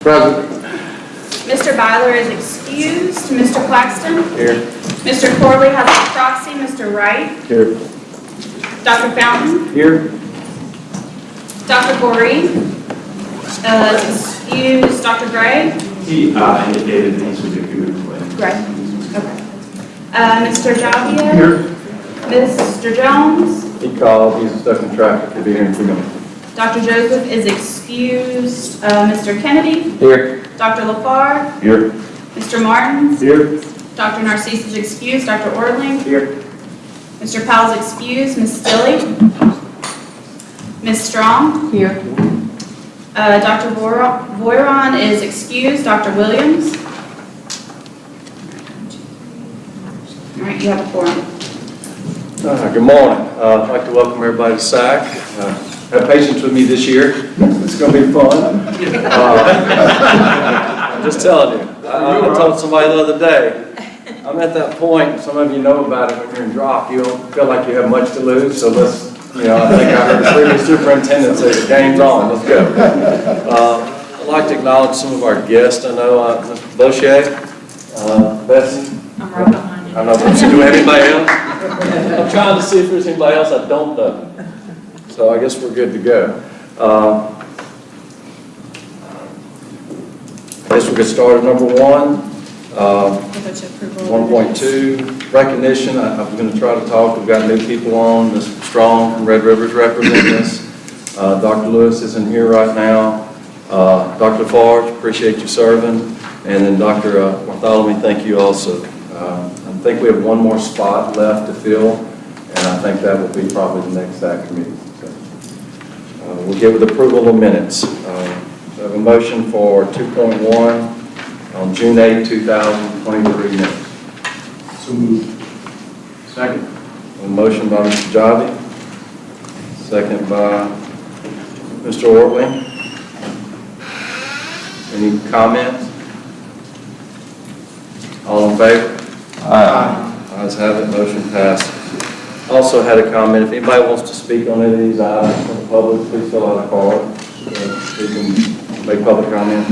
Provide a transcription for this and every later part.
Present. Mr. Byler is excused. Mr. Claxton? Here. Mr. Corley has a proxy. Mr. Wright? Here. Dr. Fountain? Here. Dr. Gorey? Is excused. Dr. Gray? He indicated that he's with a few minutes away. Gray. Okay. Mr. Javia? Here. Mr. Jones? He called. He's stuck in traffic. He'll be here in a few minutes. Dr. Joseph is excused. Mr. Kennedy? Here. Dr. LaFar? Here. Mr. Martins? Here. Dr. Narcisse is excused. Dr. Orling? Here. Mr. Powell's excused. Ms. Stilley? Ms. Strong? Here. Dr. Voiron is excused. Dr. Williams? All right, you have a quorum. Good morning. I'd like to welcome everybody to SAC. Have patience with me this year. It's going to be fun. I'm just telling you. I told somebody the other day, I'm at that point, some of you know about it when you're in drop, you don't feel like you have much to lose, so let's, I think I heard the previous superintendent say the game's on, let's go. I'd like to acknowledge some of our guests. I know Mr. Boucher, Bessie. I'm right behind you. I know, but do we have anybody else? I'm trying to see if there's anybody else I don't know. So I guess we're good to go. I guess we'll get started. Number one, 1.2, recognition. I'm going to try to talk. We've got new people on. Ms. Strong from Red River's representing us. Dr. Lewis isn't here right now. Dr. Farge, appreciate you serving. And then Dr. Bartholomew, thank you also. I think we have one more spot left to fill, and I think that will be probably the next SAC meeting. So, we'll get with approval of minutes. We have a motion for 2.1 on June 8, 2023 minutes. So moved. Second. A motion by Mr. Javi, second by Mr. Ortling. Any comments? All in favor? Aye. Ayes have it, motion passes. Also had a comment, if anybody wants to speak on any of these items from the public, please fill out a card. We can make public comment.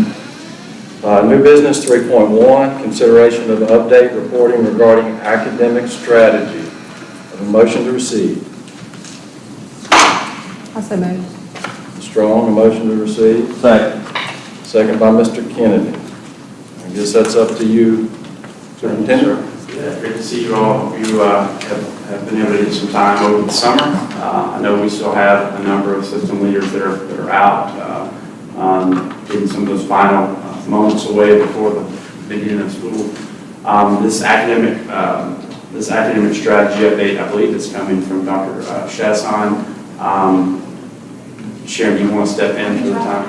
New business 3.1, consideration of update reporting regarding academic strategy. Have a motion to receive. Also moved. Strong, a motion to receive. Second. Second by Mr. Kennedy. I guess that's up to you, Superintendent. Yeah, great to see you all. You have been able to get some time over the summer. I know we still have a number of system leaders that are out, getting some of those final moments away before the beginning of school. This academic strategy update, I believe, is coming from Dr. Chasson. Sharon, do you want to step in for the time?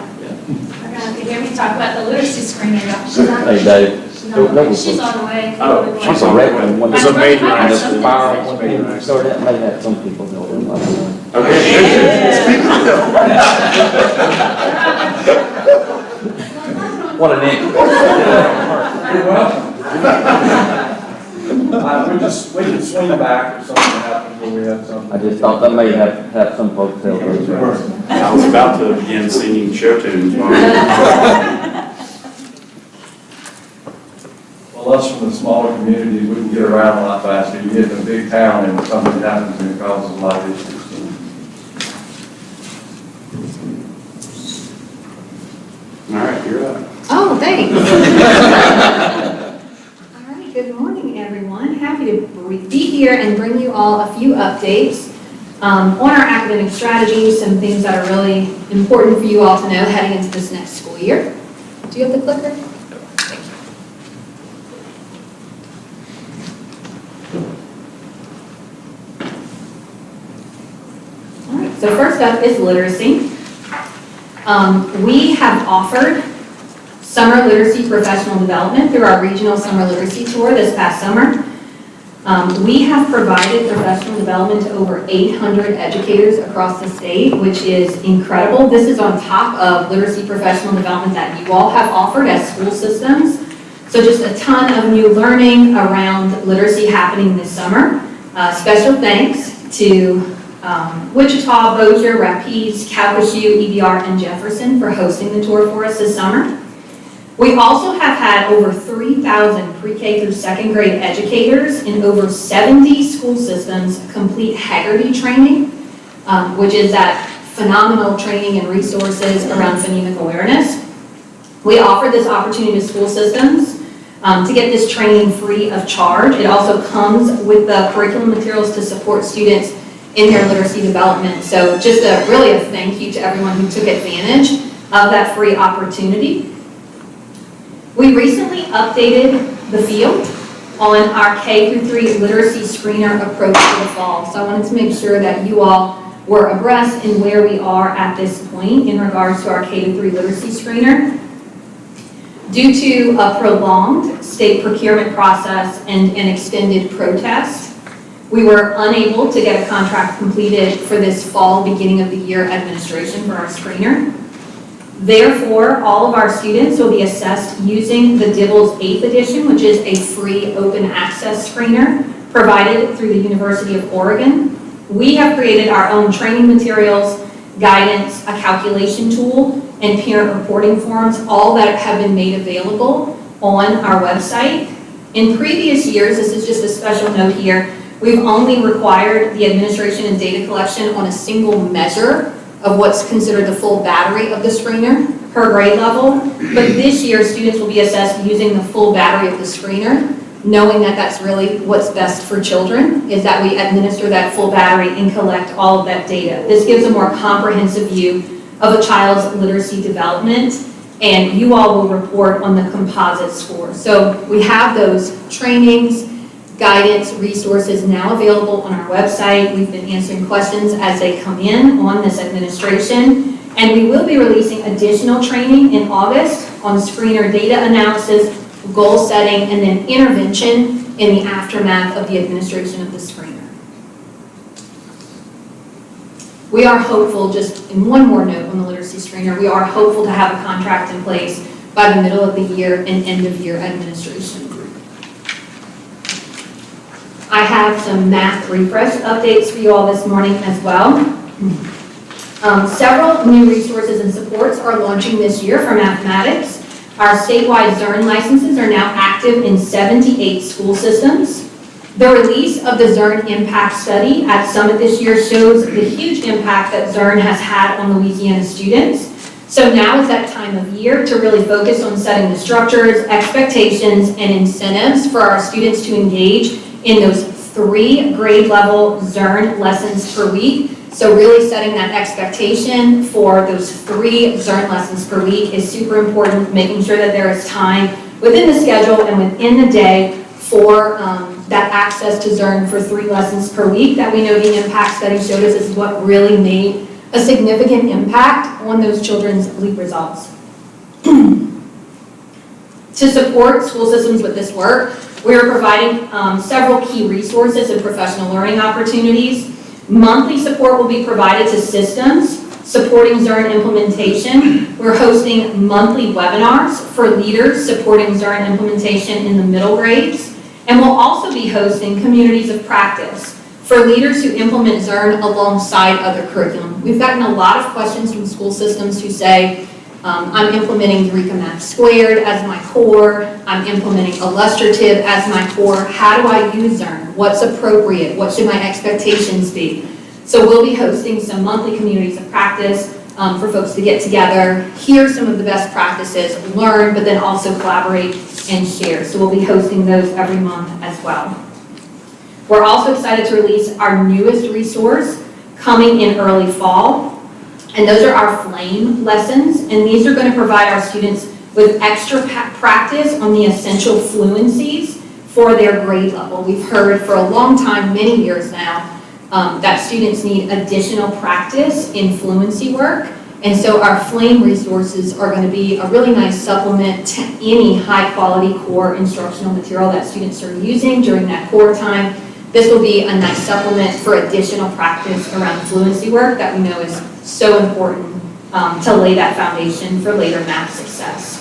Can you hear me talk about the literacy screening? She's on. Hey, Dave. She's on the way. Oh, she's a on red the way. one. It's a major one. This is fire. So that may have some people know them. Okay. What an end. You're welcome. We can swing back if something happens when we have something. I just thought that may have some folks tell those. I was about to begin singing show tunes. Well, us from the smaller communities, we can get around a lot faster. You get in a big town and something happens and it causes a lot of issues. All right, you're up. Oh, thanks. All right, good morning, everyone. Happy to be here and bring you all a few updates on our academic strategy, some things that are really important for you all to know heading into this next school year. Do you have the clicker? All right, so first up is literacy. We have offered summer literacy professional development through our regional summer literacy tour this past summer. We have provided professional development to over 800 educators across the state, which is incredible. This is on top of literacy professional development that you all have offered as school systems. So just a ton of new learning around literacy happening this summer. Special thanks to Wichita, Bossier, Rapides, Calcasieu, EBR, and Jefferson for hosting the tour for us this summer. We also have had over 3,000 pre-K through second grade educators in over 70 school systems complete Haggerty training, which is that phenomenal training and resources around phonemic awareness. We offer this opportunity to school systems to get this training free of charge. It also comes with the curriculum materials to support students in their literacy development. So just really a thank you to everyone who took advantage of that free opportunity. We recently updated the field on our K through 3 literacy screener approach for the fall. So I wanted to make sure that you all were abreast in where we are at this point in regards to our K through 3 literacy screener. Due to a prolonged state procurement process and an extended protest, we were unable to get a contract completed for this fall beginning of the year administration for our screener. Therefore, all of our students will be assessed using the DIBELS 8th edition, which is a free open access screener provided through the University of Oregon. We have created our own training materials, guidance, a calculation tool, and parent reporting forms, all that have been made available on our website. In previous years, this is just a special note here, we've only required the administration and data collection on a single measure of what's considered the full battery of the screener per grade level. But this year, students will be assessed using the full battery of the screener, knowing that that's really what's best for children, is that we administer that full battery and collect all of that data. This gives a more comprehensive view of a child's literacy development, and you all will report on the composite score. So we have those trainings, guidance, resources now available on our website. We've been answering questions as they come in on this administration, and we will be releasing additional training in August on screener data analysis, goal setting, and then intervention in the aftermath of the administration of the screener. We are hopeful, just in one more note on the literacy screener, we are hopeful to have a contract in place by the middle of the year and end of year administration. I have some math refresh updates for you all this morning as well. Several new resources and supports are launching this year for mathematics. Our statewide ZERN licenses are now active in 78 school systems. The release of the ZERN impact study at Summit this year shows the huge impact that ZERN has had on Louisiana students. So now is that time of year to really focus on setting the structures, expectations, and incentives for our students to engage in those 3 grade level ZERN lessons per week. So really setting that expectation for those 3 ZERN lessons per week is super important, making sure that there is time within the schedule and within the day for that access to ZERN for 3 lessons per week that we know the impact study showed us is what really made a significant impact on those children's LEAP results. To support school systems with this work, we are providing several key resources and professional learning opportunities. Monthly support will be provided to systems supporting ZERN implementation. We're hosting monthly webinars for leaders supporting ZERN implementation in the middle grades. And we'll also be hosting communities of practice for leaders who implement ZERN alongside other curriculum. We've gotten a lot of questions from school systems who say, I'm implementing Eureka Math Squared as my core, I'm implementing illustrative as my core, how do I use ZERN? What's appropriate? What should my expectations be? So we'll be hosting some monthly communities of practice for folks to get together, hear some of the best practices, learn, but then also collaborate and share. So we'll be hosting those every month as well. We're also excited to release our newest resource coming in early fall. And those are our FLAME lessons, and these are going to provide our students with extra practice on the essential fluencies for their grade level. We've heard for a long time, many years now, that students need additional practice in fluency work, and so our FLAME resources are going to be a really nice supplement to any high-quality core instructional material that students are using during that core time. This will be a nice supplement for additional practice around fluency work that we know is so important to lay that foundation for later math success.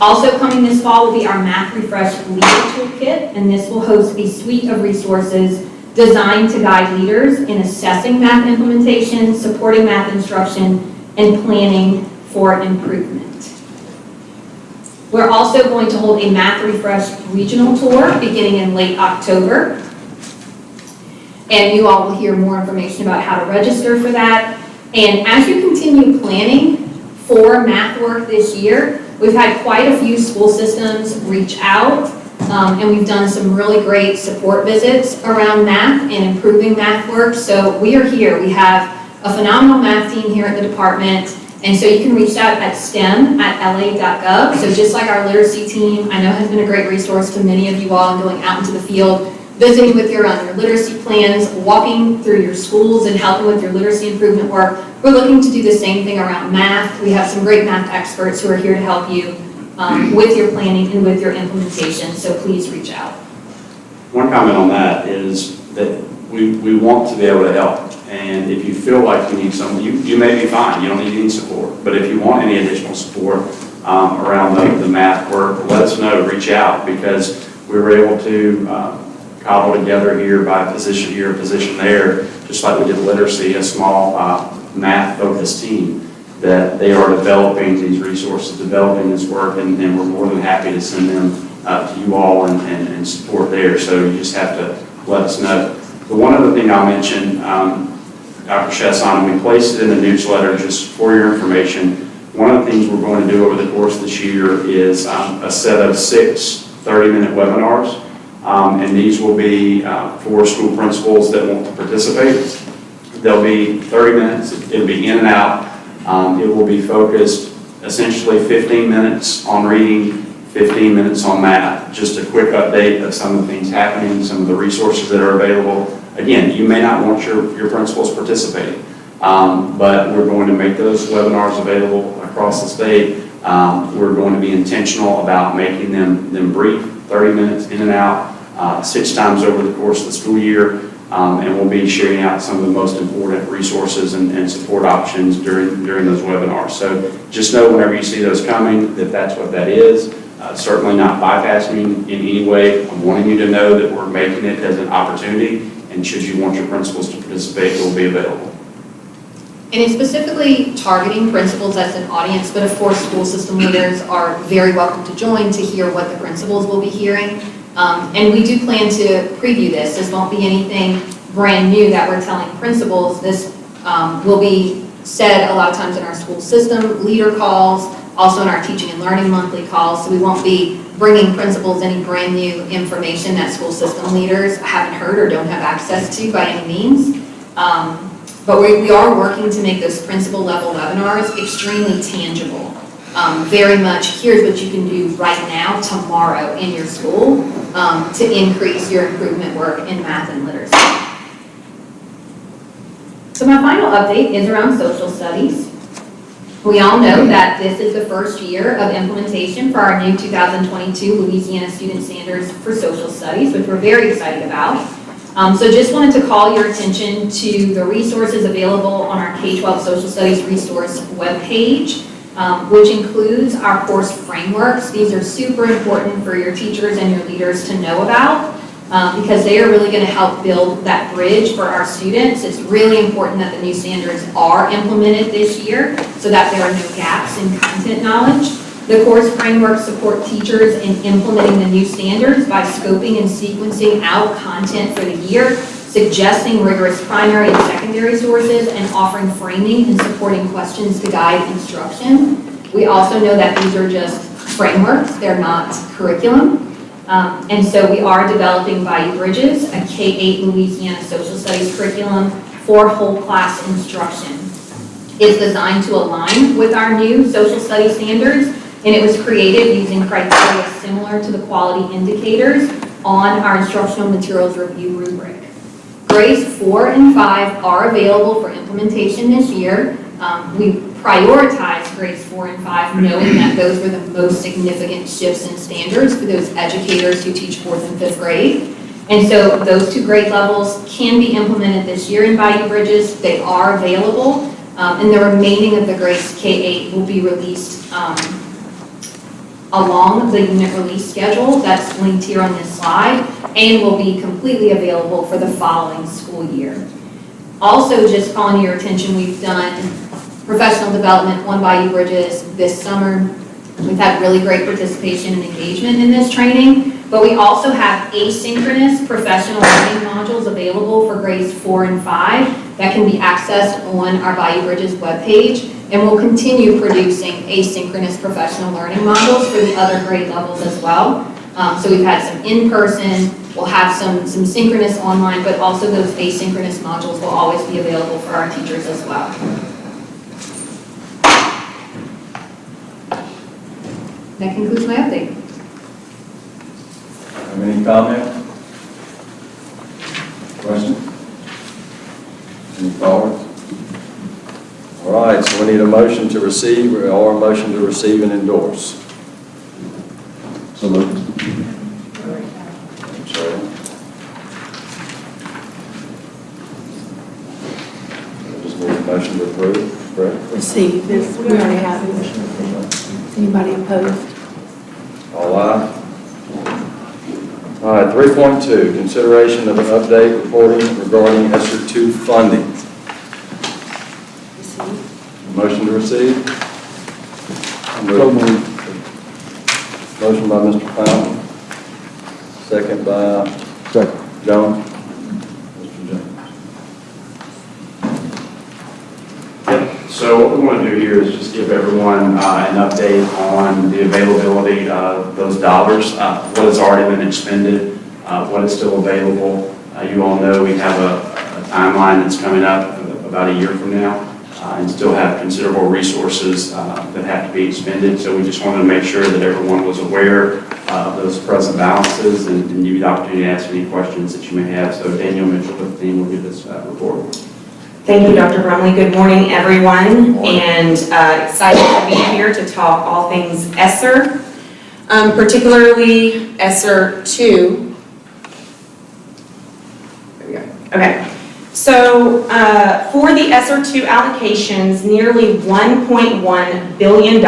Also coming this fall will be our Math Refresh Leader Toolkit, and this will host a suite of resources designed to guide leaders in assessing math implementation, supporting math instruction, and planning for improvement. We're also going to hold a Math Refresh regional tour beginning in late October. And you all will hear more information about how to register for that. And as you continue planning for math work this year, we've had quite a few school systems reach out, and we've done some really great support visits around math and improving math work. So we are here. We have a phenomenal math team here at the department. And so you can reach out at stem@la.gov. So just like our literacy team, I know has been a great resource to many of you all going out into the field, visiting with your literacy plans, walking through your schools and helping with your literacy improvement work. We're looking to do the same thing around math. We have some great math experts who are here to help you with your planning and with your implementation, so please reach out. One comment on that is that we want to be able to help. And if you feel like you need some, you may be fine, you don't need any support. But if you want any additional support around the math work, let us know, reach out, because we were able to cobble together here by a position here, a position there, just like we did literacy, a small math-focused team, that they are developing these resources, developing this work, and we're more than happy to send them to you all and support there. So you just have to let us know. The one other thing I'll mention, Dr. Chesson, we placed it in the newsletter just for your information. One of the things we're going to do over the course of this year is a set of 6 30-minute webinars. And these will be for school principals that want to participate. They'll be 30 minutes, it'll be in and out. It will be focused essentially 15 minutes on reading, 15 minutes on math. Just a quick update of some of the things happening, some of the resources that are available. Again, you may not want your principals participating, but we're going to make those webinars available across the state. We're going to be intentional about making them brief, 30 minutes in and out, 6 times over the course of the school year, and we'll be sharing out some of the most important resources and support options during those webinars. So just know whenever you see those coming that that's what that is. Certainly not bypassing in any way. I'm wanting you to know that we're making it as an opportunity, and should you want your principals to participate, it will be available. And it's specifically targeting principals as an audience, but of course school system leaders are very welcome to join to hear what the principals will be hearing. And we do plan to preview this. This won't be anything brand new that we're telling principals. This will be said a lot of times in our school system leader calls, also in our teaching and learning monthly calls. So we won't be bringing principals any brand new information that school system leaders haven't heard or don't have access to by any means. But we are working to make those principal level webinars extremely tangible. Very much, here's what you can do right now, tomorrow in your school to increase your improvement work in math and literacy. So my final update is around social studies. We all know that this is the first year of implementation for our new 2022 Louisiana Student Standards for Social Studies, which we're very excited about. So just wanted to call your attention to the resources available on our K-12 Social Studies resource webpage, which includes our course frameworks. These are super important for your teachers and your leaders to know about because they are really going to help build that bridge for our students. It's really important that the new standards are implemented this year so that there are no gaps in content knowledge. The course frameworks support teachers in implementing the new standards by scoping and sequencing out content for the year, suggesting rigorous primary and secondary sources, and offering framing and supporting questions to guide instruction. We also know that these are just frameworks, they're not curriculum. And so we are developing Bayou Bridges, a K-8 Louisiana Social Studies curriculum for whole class instruction. It's designed to align with our new social studies standards, and it was created using criteria similar to the quality indicators on our instructional materials review rubric. Grades 4 and 5 are available for implementation this year. We prioritize grades 4 and 5, knowing that those were the most significant shifts in standards for those educators who teach 4th and 5th grade. And so those 2 grade levels can be implemented this year in Bayou Bridges. They are available, and the remaining of the grades K-8 will be released along the unit release schedule that's linked here on this slide, and will be completely available for the following school year. Also, just calling your attention, we've done professional development on Bayou Bridges this summer. We've had really great participation and engagement in this training, but we also have asynchronous professional learning modules available for grades 4 and 5 that can be accessed on our Bayou Bridges webpage, and we'll continue producing asynchronous professional learning modules for the other grade levels as well. So we've had some in-person, we'll have some synchronous online, but also those asynchronous modules will always be available for our teachers as well. That concludes my update. Have any comment? Question? Any thoughts? All right, so we need a motion to receive or a motion to receive and endorse. So moved. I'm sorry. I just need a motion to approve, correct? Receive this, we already have it. Anybody opposed? All ayes. All right, 3.2, consideration of an update reporting regarding ESSER 2 funding. Motion to receive? So moved. Motion by Mr. Fountain, second by Second. John. Mr. Jones. Yep. So what we want to do here is just give everyone an update on the availability of those dollars, what has already been expended, what is still available. You all know we have a timeline that's coming up about a year from now, and still have considerable resources that have to be expended. So we just wanted to make sure that everyone was aware of those present balances and give you the opportunity to ask any questions that you may have. So Daniel Mitchell with the team will give this report. Thank you, Dr. Brumley. Good morning, everyone, Morning. and excited to be here to talk all things ESSER, particularly ESSER 2. There we go. Okay. So for the ESSER 2 allocations, nearly $1.1 billion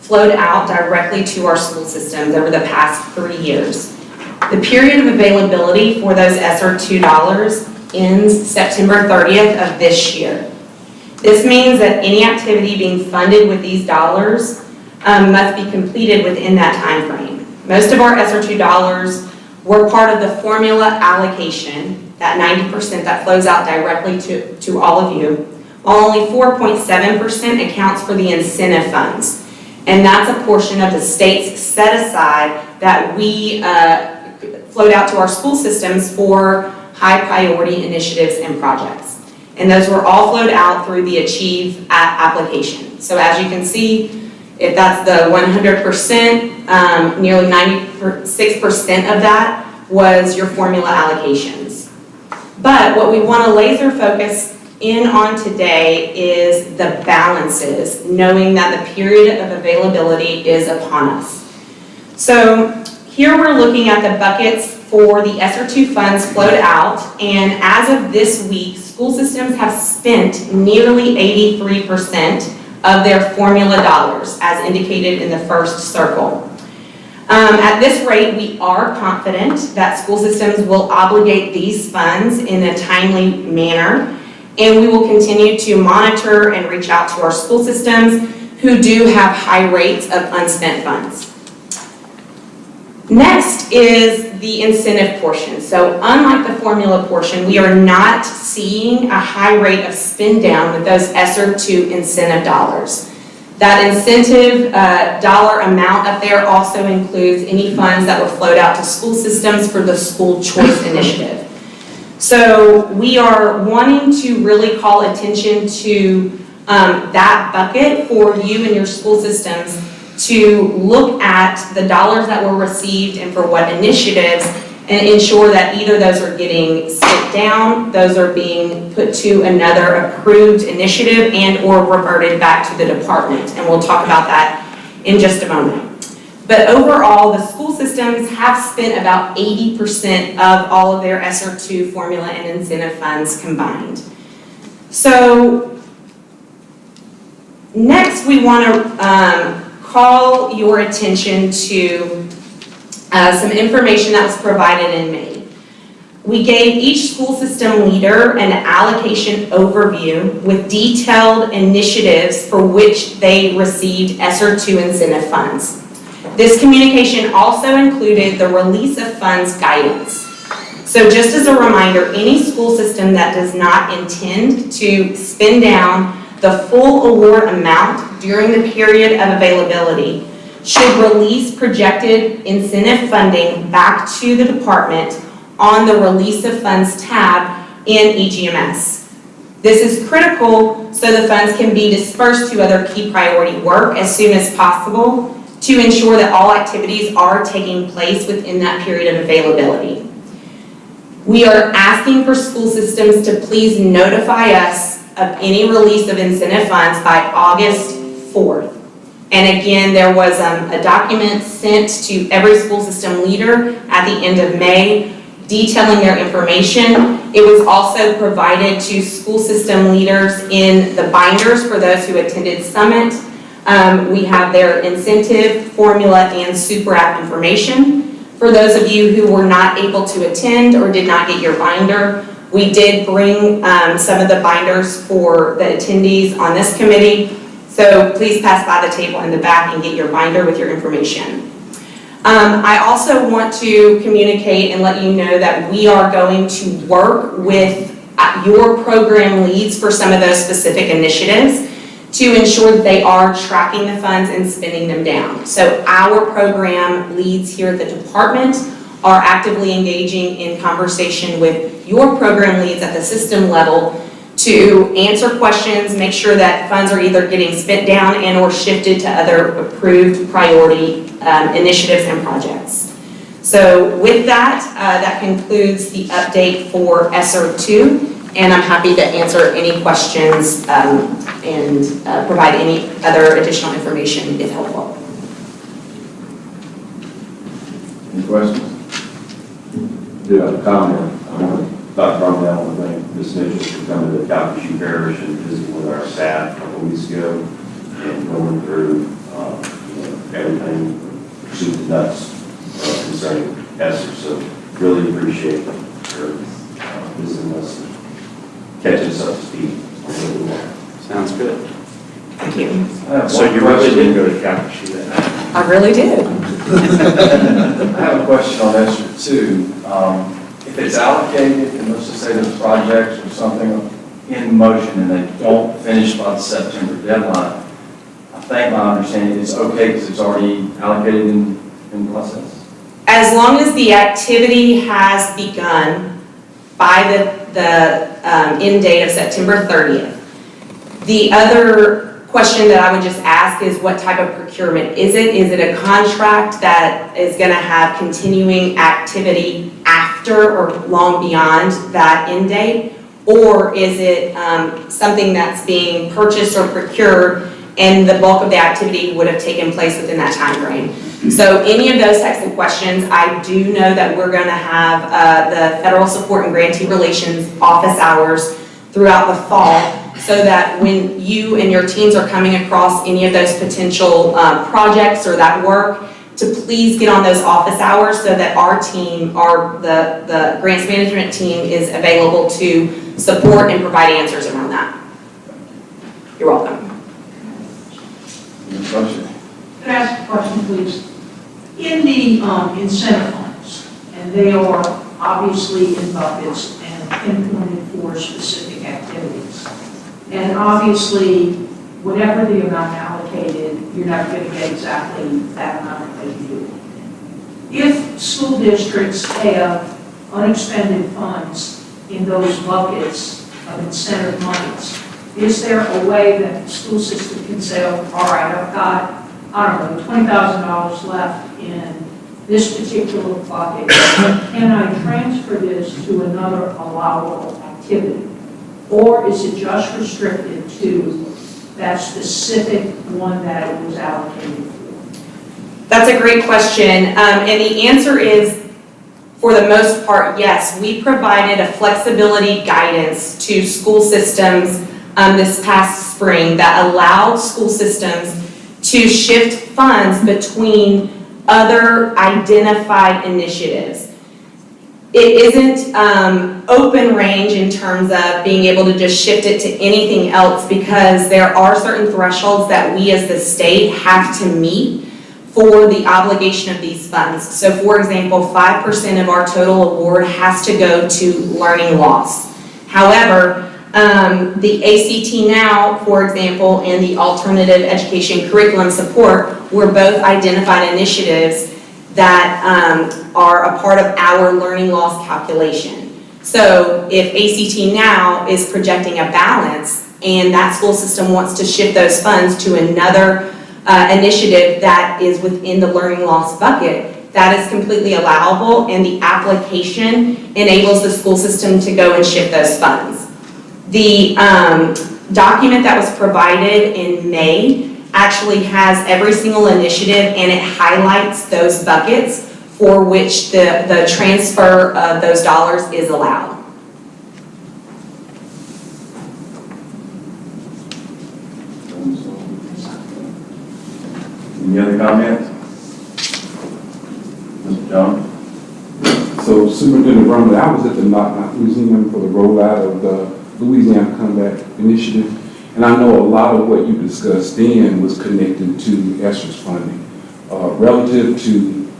flowed out directly to our school systems over the past 3 years. The period of availability for those ESSER 2 dollars ends September 30th of this year. This means that any activity being funded with these dollars must be completed within that time frame. Most of our ESSER 2 dollars were part of the formula allocation, that 90% that flows out directly to all of you, while only 4.7% accounts for the incentive funds. And that's a portion of the state's set aside that we flowed out to our school systems for high priority initiatives and projects. And those were all flowed out through the Achieve application. So as you can see, if that's the 100%, nearly 96% of that was your formula allocations. But what we want to laser focus in on today is the balances, knowing that the period of availability is upon us. So here we're looking at the buckets for the ESSER 2 funds flowed out, and as of this week, school systems have spent nearly 83% of their formula dollars, as indicated in the first circle. At this rate, we are confident that school systems will obligate these funds in a timely manner, and we will continue to monitor and reach out to our school systems who do have high rates of unspent funds. Next is the incentive portion. So unlike the formula portion, we are not seeing a high rate of spend down with those ESSER 2 incentive dollars. That incentive dollar amount up there also includes any funds that were flowed out to school systems for the school choice initiative. So we are wanting to really call attention to that bucket for you and your school systems to look at the dollars that were received and for what initiatives, and ensure that either those are getting spent down, those are being put to another approved initiative, and or reverted back to the department. And we'll talk about that in just a moment. But overall, the school systems have spent about 80% of all of their ESSER 2 formula and incentive funds combined. So next we want to call your attention to some information that was provided in May. We gave each school system leader an allocation overview with detailed initiatives for which they received ESSER 2 incentive funds. This communication also included the release of funds guidance. So just as a reminder, any school system that does not intend to spend down the full award amount during the period of availability should release projected incentive funding back to the department on the Release of Funds tab in EGMS. This is critical so the funds can be dispersed to other key priority work as soon as possible to ensure that all activities are taking place within that period of availability. We are asking for school systems to please notify us of any release of incentive funds by August 4th. And again, there was a document sent to every school system leader at the end of May detailing their information. It was also provided to school system leaders in the binders for those who attended Summit. We have their incentive formula and super app information. For those of you who were not able to attend or did not get your binder, we did bring some of the binders for the attendees on this committee. So please pass by the table in the back and get your binder with your information. I also want to communicate and let you know that we are going to work with your program leads for some of those specific initiatives to ensure that they are tracking the funds and spending them down. So our program leads here at the department are actively engaging in conversation with your program leads at the system level to answer questions, make sure that funds are either getting spent down and or shifted to other approved priority initiatives and projects. So with that, that concludes the update for ESSER 2, and I'm happy to answer any questions and provide any other additional information if helpful. Any questions? I do have a comment. Dr. Brumdell, I think Ms. Mitchell for coming to Calcasieu Parish and visiting with our staff a couple weeks ago and going through everything soup to nuts concerning ESSER. So really appreciate her visiting us and catching us up to speed on a little more. Sounds good. Thank you. So you really did go to Calcasieu that night? I really did. I have a question on ESSER 2. If it's allocated, and let's just say there's projects or something in motion and they don't finish by the September deadline, I think my understanding is okay because it's already allocated in process. As long as the activity has begun by the end date of September 30th. The other question that I would just ask is what type of procurement is it? Is it a contract that is going to have continuing activity after or long beyond that end date? Or is it something that's being purchased or procured and the bulk of the activity would have taken place within that time frame? So any of those types of questions, I do know that we're going to have the Federal Support and Grantee Relations office hours throughout the fall, so that when you and your teams are coming across any of those potential projects or that work, to please get on those office hours so that our team, the grants management team, is available to support and provide answers around that. You're welcome. Any question? Can I ask a question, please? In the incentive funds, and they are obviously in buckets and pinpointed for specific activities, and obviously, whatever the amount allocated, you're not going to get exactly that amount that you do. If school districts have unexpended funds in those buckets of incentive monies, is there a way that the school system can say, oh, all right, I've got, I don't know, $20,000 left in this particular bucket. Can I transfer this to another allowable activity? Or is it just restricted to that specific one that it was allocated for? That's a great question. And the answer is, for the most part, yes. We provided a flexibility guidance to school systems this past spring that allowed school systems to shift funds between other identified initiatives. it isn't open range in terms of being able to just shift it to anything else, because there are certain thresholds that we as the state have to meet for the obligation of these funds. So for example, 5% of our total award has to go to learning loss. However, the ACT Now, for example, and the Alternative Education Curriculum Support were both identified initiatives that are a part of our learning loss calculation. So if ACT Now is projecting a balance and that school system wants to shift those funds to another initiative that is within the learning loss bucket, that is completely allowable, and the application enables the school system to go and shift those funds. The document that was provided in May actually has every single initiative, and it highlights those buckets for which the transfer of those dollars is allowed. Any other comments? Mr. John? So Superintendent Brumley, I was at the Knock Knock Museum for the rollout of the Louisiana Comeback Initiative, and I know a lot of what you discussed then was connected to ESSER's funding, relative to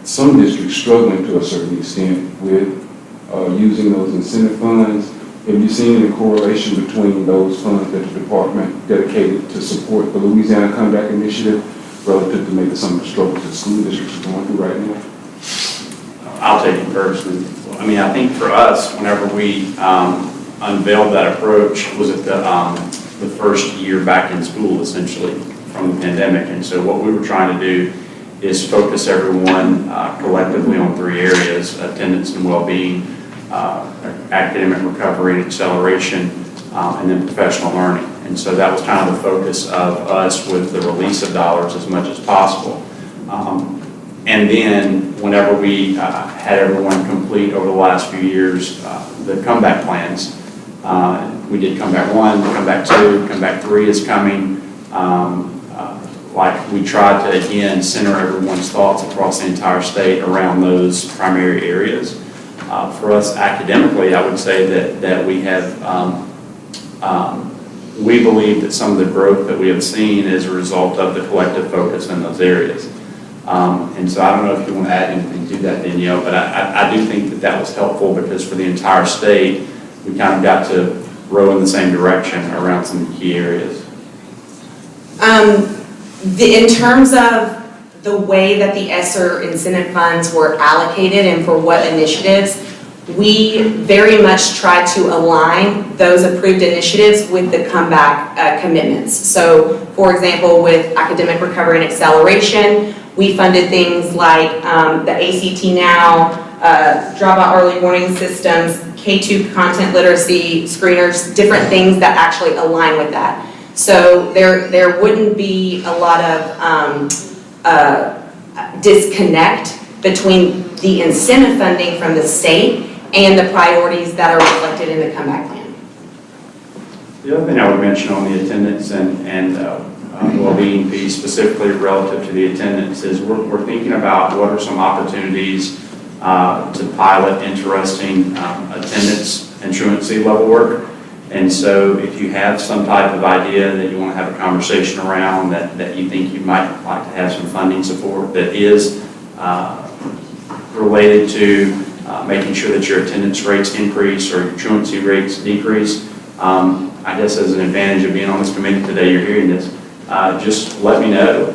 some districts struggling to a certain extent with using those incentive funds. Have you seen any correlation between those funds that the department dedicated to support the Louisiana Comeback Initiative relative to maybe some of the struggles that school districts are going through right now? I'll take it first. I mean, I think for us, whenever we unveiled that approach, was at the first year back in school, essentially, from the pandemic. And so what we were trying to do is focus everyone collectively on three areas: attendance and well-being, academic recovery and acceleration, and then professional learning. And so that was kind of the focus of us with the release of dollars as much as possible. And then whenever we had everyone complete over the last few years the comeback plans, we did comeback 1, comeback 2, comeback 3 is coming. Like we tried to again center everyone's thoughts across the entire state around those primary areas. For us academically, I would say that we have we believe that some of the growth that we have seen is a result of the collective focus in those areas. And so I don't know if you want to add anything to that, Danielle, but I do think that that was helpful, because for the entire state, we kind of got to row in the same direction around some key areas. In terms of the way that the ESSER incentive funds were allocated and for what initiatives, we very much try to align those approved initiatives with the comeback commitments. So, for example, with academic recovery and acceleration, we funded things like the ACT Now, dropout early warning systems, K2 content literacy screeners, different things that actually align with that. So there wouldn't be a lot of disconnect between the incentive funding from the state and the priorities that are reflected in the comeback plan. The other thing I would mention on the attendance and well-being piece, specifically relative to the attendance, is we're thinking about what are some opportunities to pilot interesting attendance and truancy level work. And so if you have some type of idea that you want to have a conversation around that you think you might like to have some funding support that is related to making sure that your attendance rates increase or your truancy rates decrease, I guess as an advantage of being on this committee today, you're hearing this, just let me know,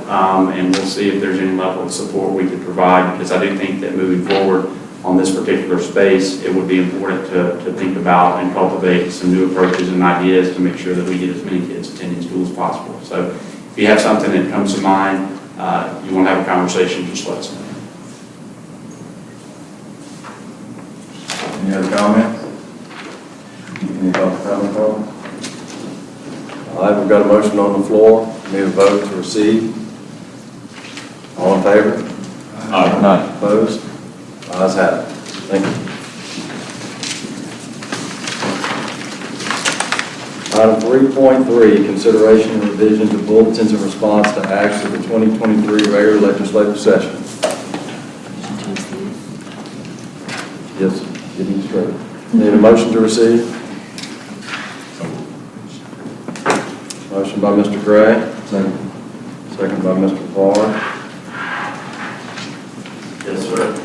and we'll see if there's any level of support we could provide, because I do think that moving forward on this particular space, it would be important to think about and cultivate some new approaches and ideas to make sure that we get as many kids attending school as possible. So if you have something that comes to mind, you want to have a conversation, just let us know. Any other comments? Any other comments? All right, we've got a motion on the floor. Need a vote to receive. All in favor? Aye. Opposed? Ayes have it. Thank you. Item 3.3, consideration and revision to bulletins in response to acts of the 2023 regular legislative session. Yes, getting straight. Need a motion to receive? Motion by Mr. Gray. Second by Mr. Farr. Yes, sir.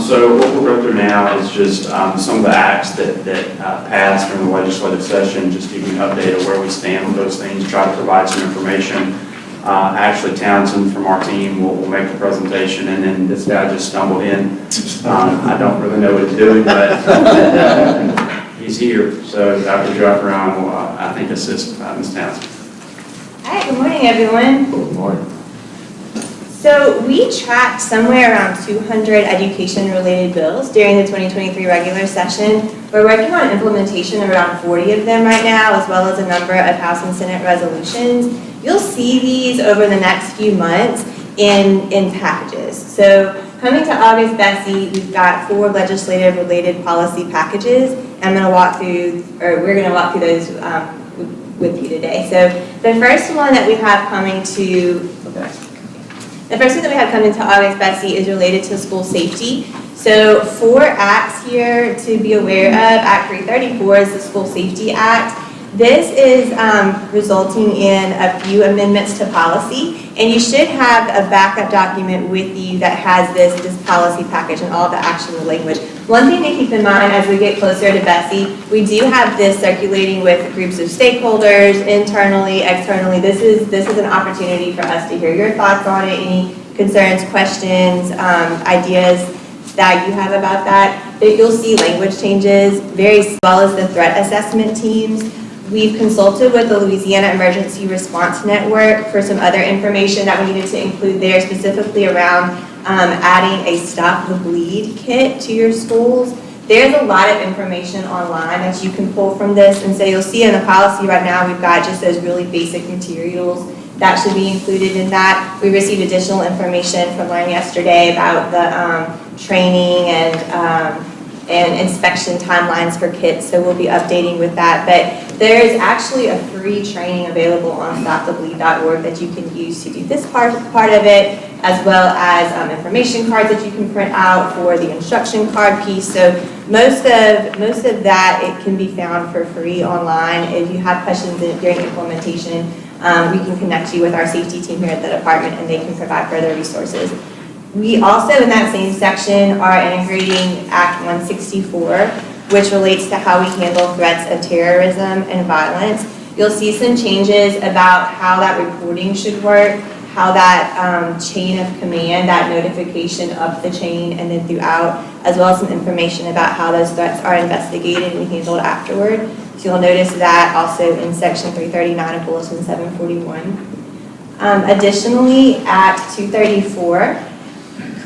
So what we'll go through now is just some of the acts that passed during the legislative session, just give you an update of where we stand with those things, try to provide some information. Actually, Townsend from our team will make the presentation, and then this guy just stumbled in. I don't really know what he's doing, but he's here. So Dr. Jeffron will, I think, assist Ms. Townsend. Hi, good morning, everyone. Good morning. So we tracked somewhere around 200 education-related bills during the 2023 regular session. We're working on implementation of around 40 of them right now, as well as a number of House and Senate resolutions. You'll see these over the next few months in packages. So coming to August, Bessie, we've got 4 legislative-related policy packages. I'm going to walk through, or we're going to walk through those with you today. So the first one that we have coming to August, Bessie, is related to school safety. So 4 acts here to be aware of. Act 334 is the School Safety Act. This is resulting in a few amendments to policy, and you should have a backup document with you that has this policy package and all the actionable language. One thing to keep in mind as we get closer to Bessie, we do have this circulating with groups of stakeholders, internally, externally. This is an opportunity for us to hear your thoughts on it, any concerns, questions, ideas that you have about that. You'll see language changes, as well as the threat assessment teams. We've consulted with the Louisiana Emergency Response Network for some other information that we needed to include there, specifically around adding a Stop the Bleed kit to your schools. There's a lot of information online that you can pull from this, and so you'll see in the policy right now we've got just those really basic materials that should be included in that. We received additional information from Lauren yesterday about the training and inspection timelines for kits, so we'll be updating with that. But there is actually a free training available on stopthebleed.org that you can use to do this part of it, as well as information cards that you can print out for the instruction card piece. So most of that, it can be found for free online. If you have questions during implementation, we can connect you with our safety team here at the department, and they can provide further resources. We also, in that same section, are integrating Act 164, which relates to how we handle threats of terrorism and violence. You'll see some changes about how that reporting should work, how that chain of command, that notification up the chain and then throughout, as well as some information about how those threats are investigated and handled afterward. So you'll notice that also in Section 339 of Bulletin 741. Additionally, Act 234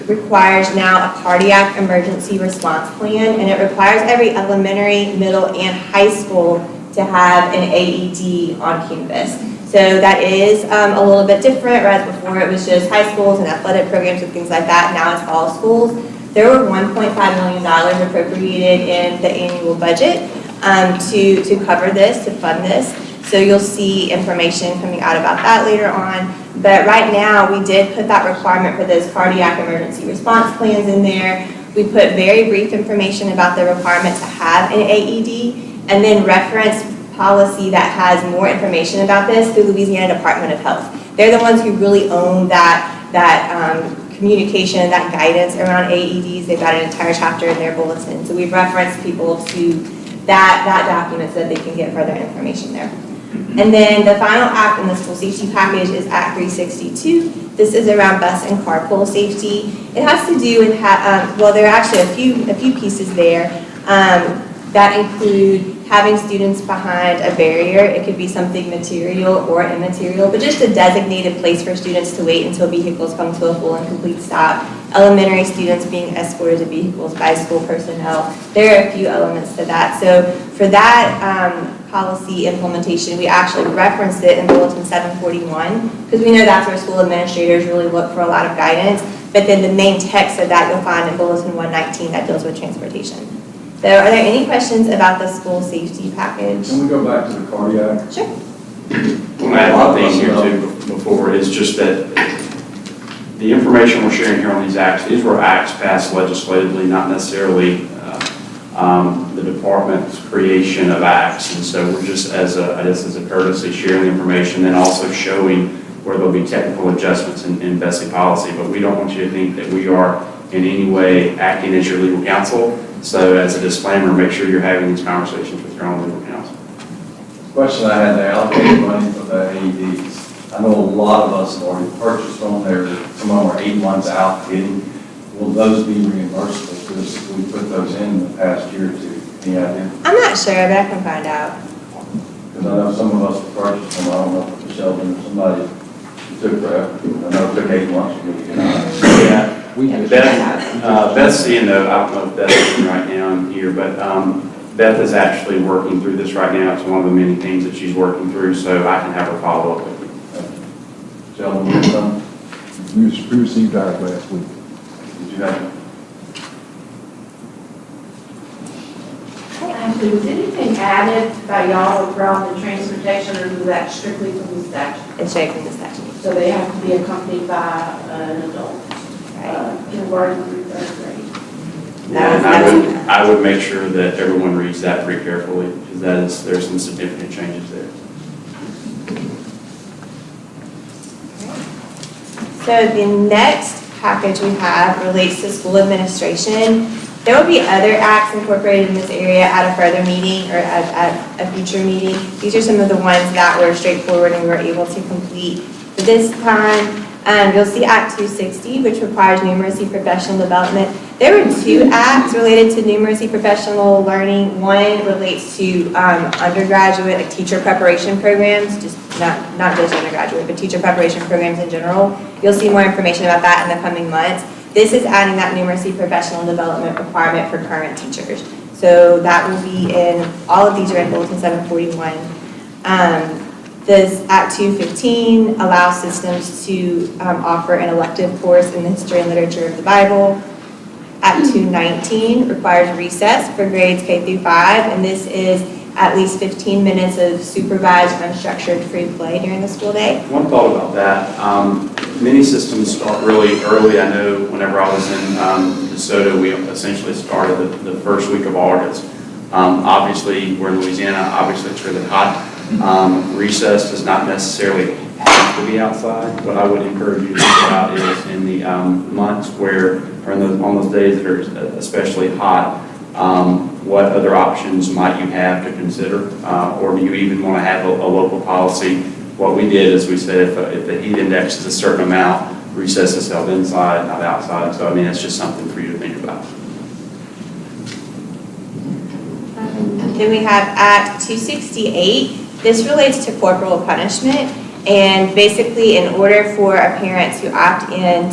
requires now a cardiac emergency response plan, and it requires every elementary, middle, and high school to have an AED on campus. So that is a little bit different, whereas before it was just high schools and athletic programs and things like that. Now it's all schools. There were $1.5 million appropriated in the annual budget to cover this, to fund this. So you'll see information coming out about that later on. But right now, we did put that requirement for those cardiac emergency response plans in there. We put very brief information about the requirement to have an AED, and then reference policy that has more information about this through Louisiana Department of Health. They're the ones who really own that communication, that guidance around AEDs. They've got an entire chapter in their bulletin. So we've referenced people to that document so that they can get further information there. And then the final act in the school safety package is Act 362. This is around bus and carpool safety. It has to do with, well, there are actually a few pieces there that include having students behind a barrier. It could be something material or immaterial, but just a designated place for students to wait until vehicles come to a full and complete stop. Elementary students being escorted to vehicles by school personnel. There are a few elements to that. So for that policy implementation, we actually referenced it in Bulletin 741, because we know that's where school administrators really look for a lot of guidance. But then the main text of that you'll find in Bulletin 119 that deals with transportation. So are there any questions about the school safety package? Can we go back to the cardiac? Sure. One add thing here too before is just that the information we're sharing here on these acts, these were acts passed legislatively, not necessarily the department's creation of acts. And so we're just, as a courtesy, sharing the information and also showing where there'll be technical adjustments in BESI policy. But we don't want you to think that we are in any way acting as your legal counsel. So as a disclaimer, make sure you're having these conversations with your own legal counsel. Question I had, they allocated money for the AEDs. I know a lot of us have already purchased them. Some of them are 8 months out getting. Will those be reimbursable to us if we put those in the past year or two? Any idea? I'm not sure, but I can find out. Because I know some of us have purchased them. I don't know if Sheldon or somebody took forever. I know it took 8 months for me to get out. Yeah, We just- Beth's seeing though, I don't know if Beth's in right now in here, but Beth is actually working through this right now. It's one of the many things that she's working through, so I can have her follow up with you. Sheldon, you have some? We received ours last week. Did you have? Actually, was anything added by y'all around the transportation, or was that strictly from the statute? It's straight from the statute. So they have to be accompanied by an adult, kindergarten through third grade. And I would make sure that everyone reads that pretty carefully, because there's some significant changes there. So the next package we have relates to school administration. There will be other acts incorporated in this area at a further meeting or at a future meeting. These are some of the ones that were straightforward and we were able to complete for this time. You'll see Act 260, which requires numeracy professional development. There were 2 acts related to numeracy professional learning. One relates to undergraduate, like teacher preparation programs, just not just undergraduate, but teacher preparation programs in general. You'll see more information about that in the coming months. This is adding that numeracy professional development requirement for current teachers. So that will be in, all of these are in Bulletin 741. This Act 215 allows systems to offer an elective course in the history and literature of the Bible. Act 219 requires recess for grades K through 5, and this is at least 15 minutes of supervised, unstructured free play during the school day. One thought about that, many systems start really early. I know whenever I was in DeSoto, we essentially started the first week of August. Obviously, we're in Louisiana, obviously it's really hot. Recess does not necessarily have to be outside. What I would encourage you to think about is in the months where, or on those days that are especially hot, what other options might you have to consider? Or do you even want to have a local policy? What we did is we said if the heat index is a certain amount, recess is held inside, not outside. So I mean, it's just something for you to think about. Then we have Act 268. This relates to corporal punishment, and basically in order for a parent to opt in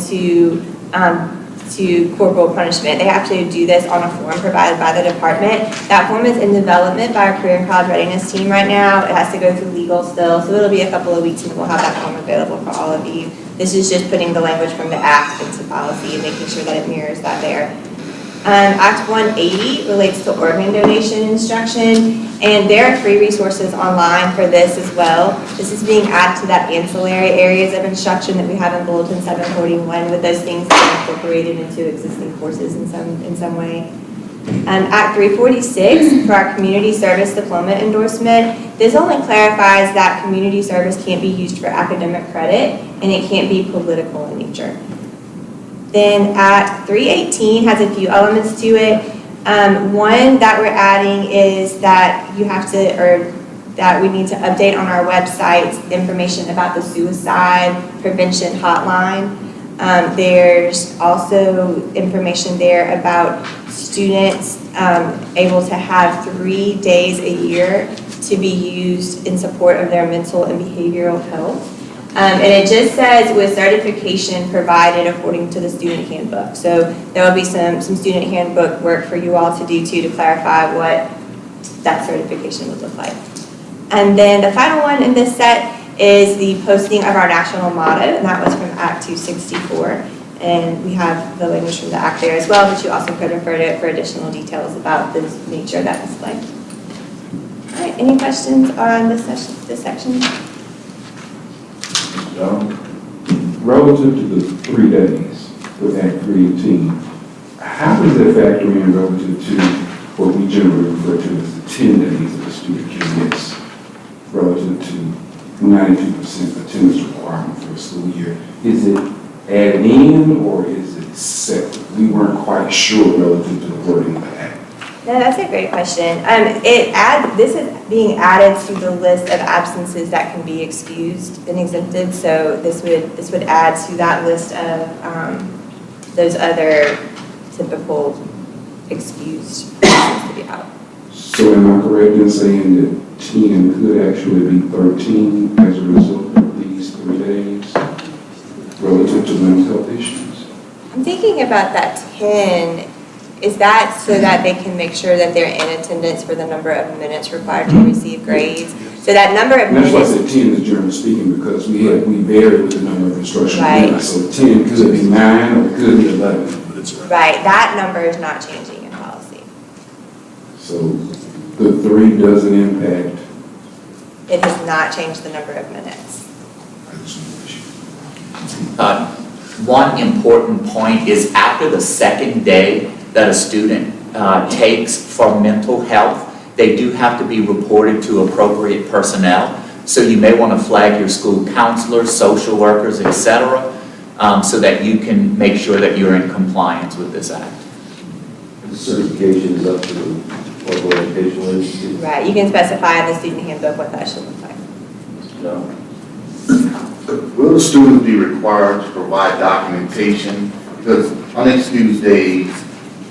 to corporal punishment, they have to do this on a form provided by the department. That form is in development by our career and college readiness team right now. It has to go through legal still, so it'll be a couple of weeks and we'll have that form available for all of you. This is just putting the language from the act into policy and making sure that it mirrors that there. Act 180 relates to organ donation instruction, and there are free resources online for this as well. This is being added to that ancillary areas of instruction that we have in Bulletin 741 with those things that are incorporated into existing courses in some way. Act 346 for our community service diploma endorsement. This only clarifies that community service can't be used for academic credit and it can't be political in nature. Then Act 318 has a few elements to it. One that we're adding is that you have to, or that we need to update on our website information about the suicide prevention hotline. There's also information there about students able to have 3 days a year to be used in support of their mental and behavioral health. And it just says with certification provided according to the student handbook. So there will be some student handbook work for you all to do too to clarify what that certification would look like. And then the final one in this set is the posting of our national motto, and that was from Act 264. And we have the language from the Act there as well, but you also could refer to it for additional details about the nature of that display. All right, any questions on this section? Relative to the 3 days with Act 318, how does that factor in relative to what we generally refer to as the 10 days that a student can miss relative to 92% attendance requirement for a school year. Is it added in or is it separate? We weren't quite sure relative to the wording of the act. No, that's a great question. This is being added to the list of absences that can be excused and exempted. So this would add to that list of those other typical excused absences to be out. So am I correct in saying that 10 could actually be 13 as a result of these 3 days relative to mental health issues? I'm thinking about that 10. Is that so that they can make sure that they're in attendance for the number of minutes required to receive grades? So that number of And that's why I minutes. said 10 is generally speaking, because we vary with the number of instructional Right. units. So 10 could be 9 or it could be 11. Right, that number is not changing in policy. So the 3 doesn't impact. It has not changed the number of minutes. One important point is after the second day that a student takes for mental health, they do have to be reported to appropriate personnel. So you may want to flag your school counselors, social workers, etc., so that you can make sure that you're in compliance with this act. The certification is up to the local educational agency. Right, you can specify in the student handbook what that should look like. No. Will the students be required to provide documentation? Because unexcused days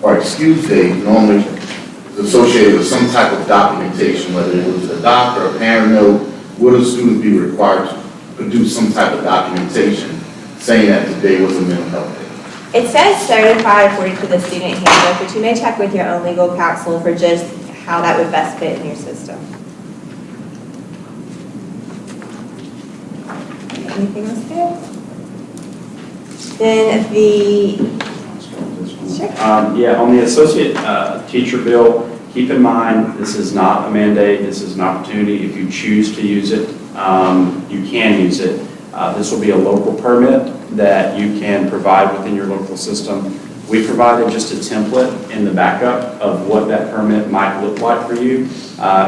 or excused days normally is associated with some type of documentation, whether it was a doctor or a parent note. Will the students be required to produce some type of documentation saying that today was a mental health day? It says certified according to the student handbook, but you may check with your own legal counsel for just how that would best fit in your system. Anything else there? Then sure. Yeah, on the associate teacher bill, keep in mind, this is not a mandate, this is an opportunity. If you choose to use it, you can use it. This will be a local permit that you can provide within your local system. We provided just a template in the backup of what that permit might look like for you.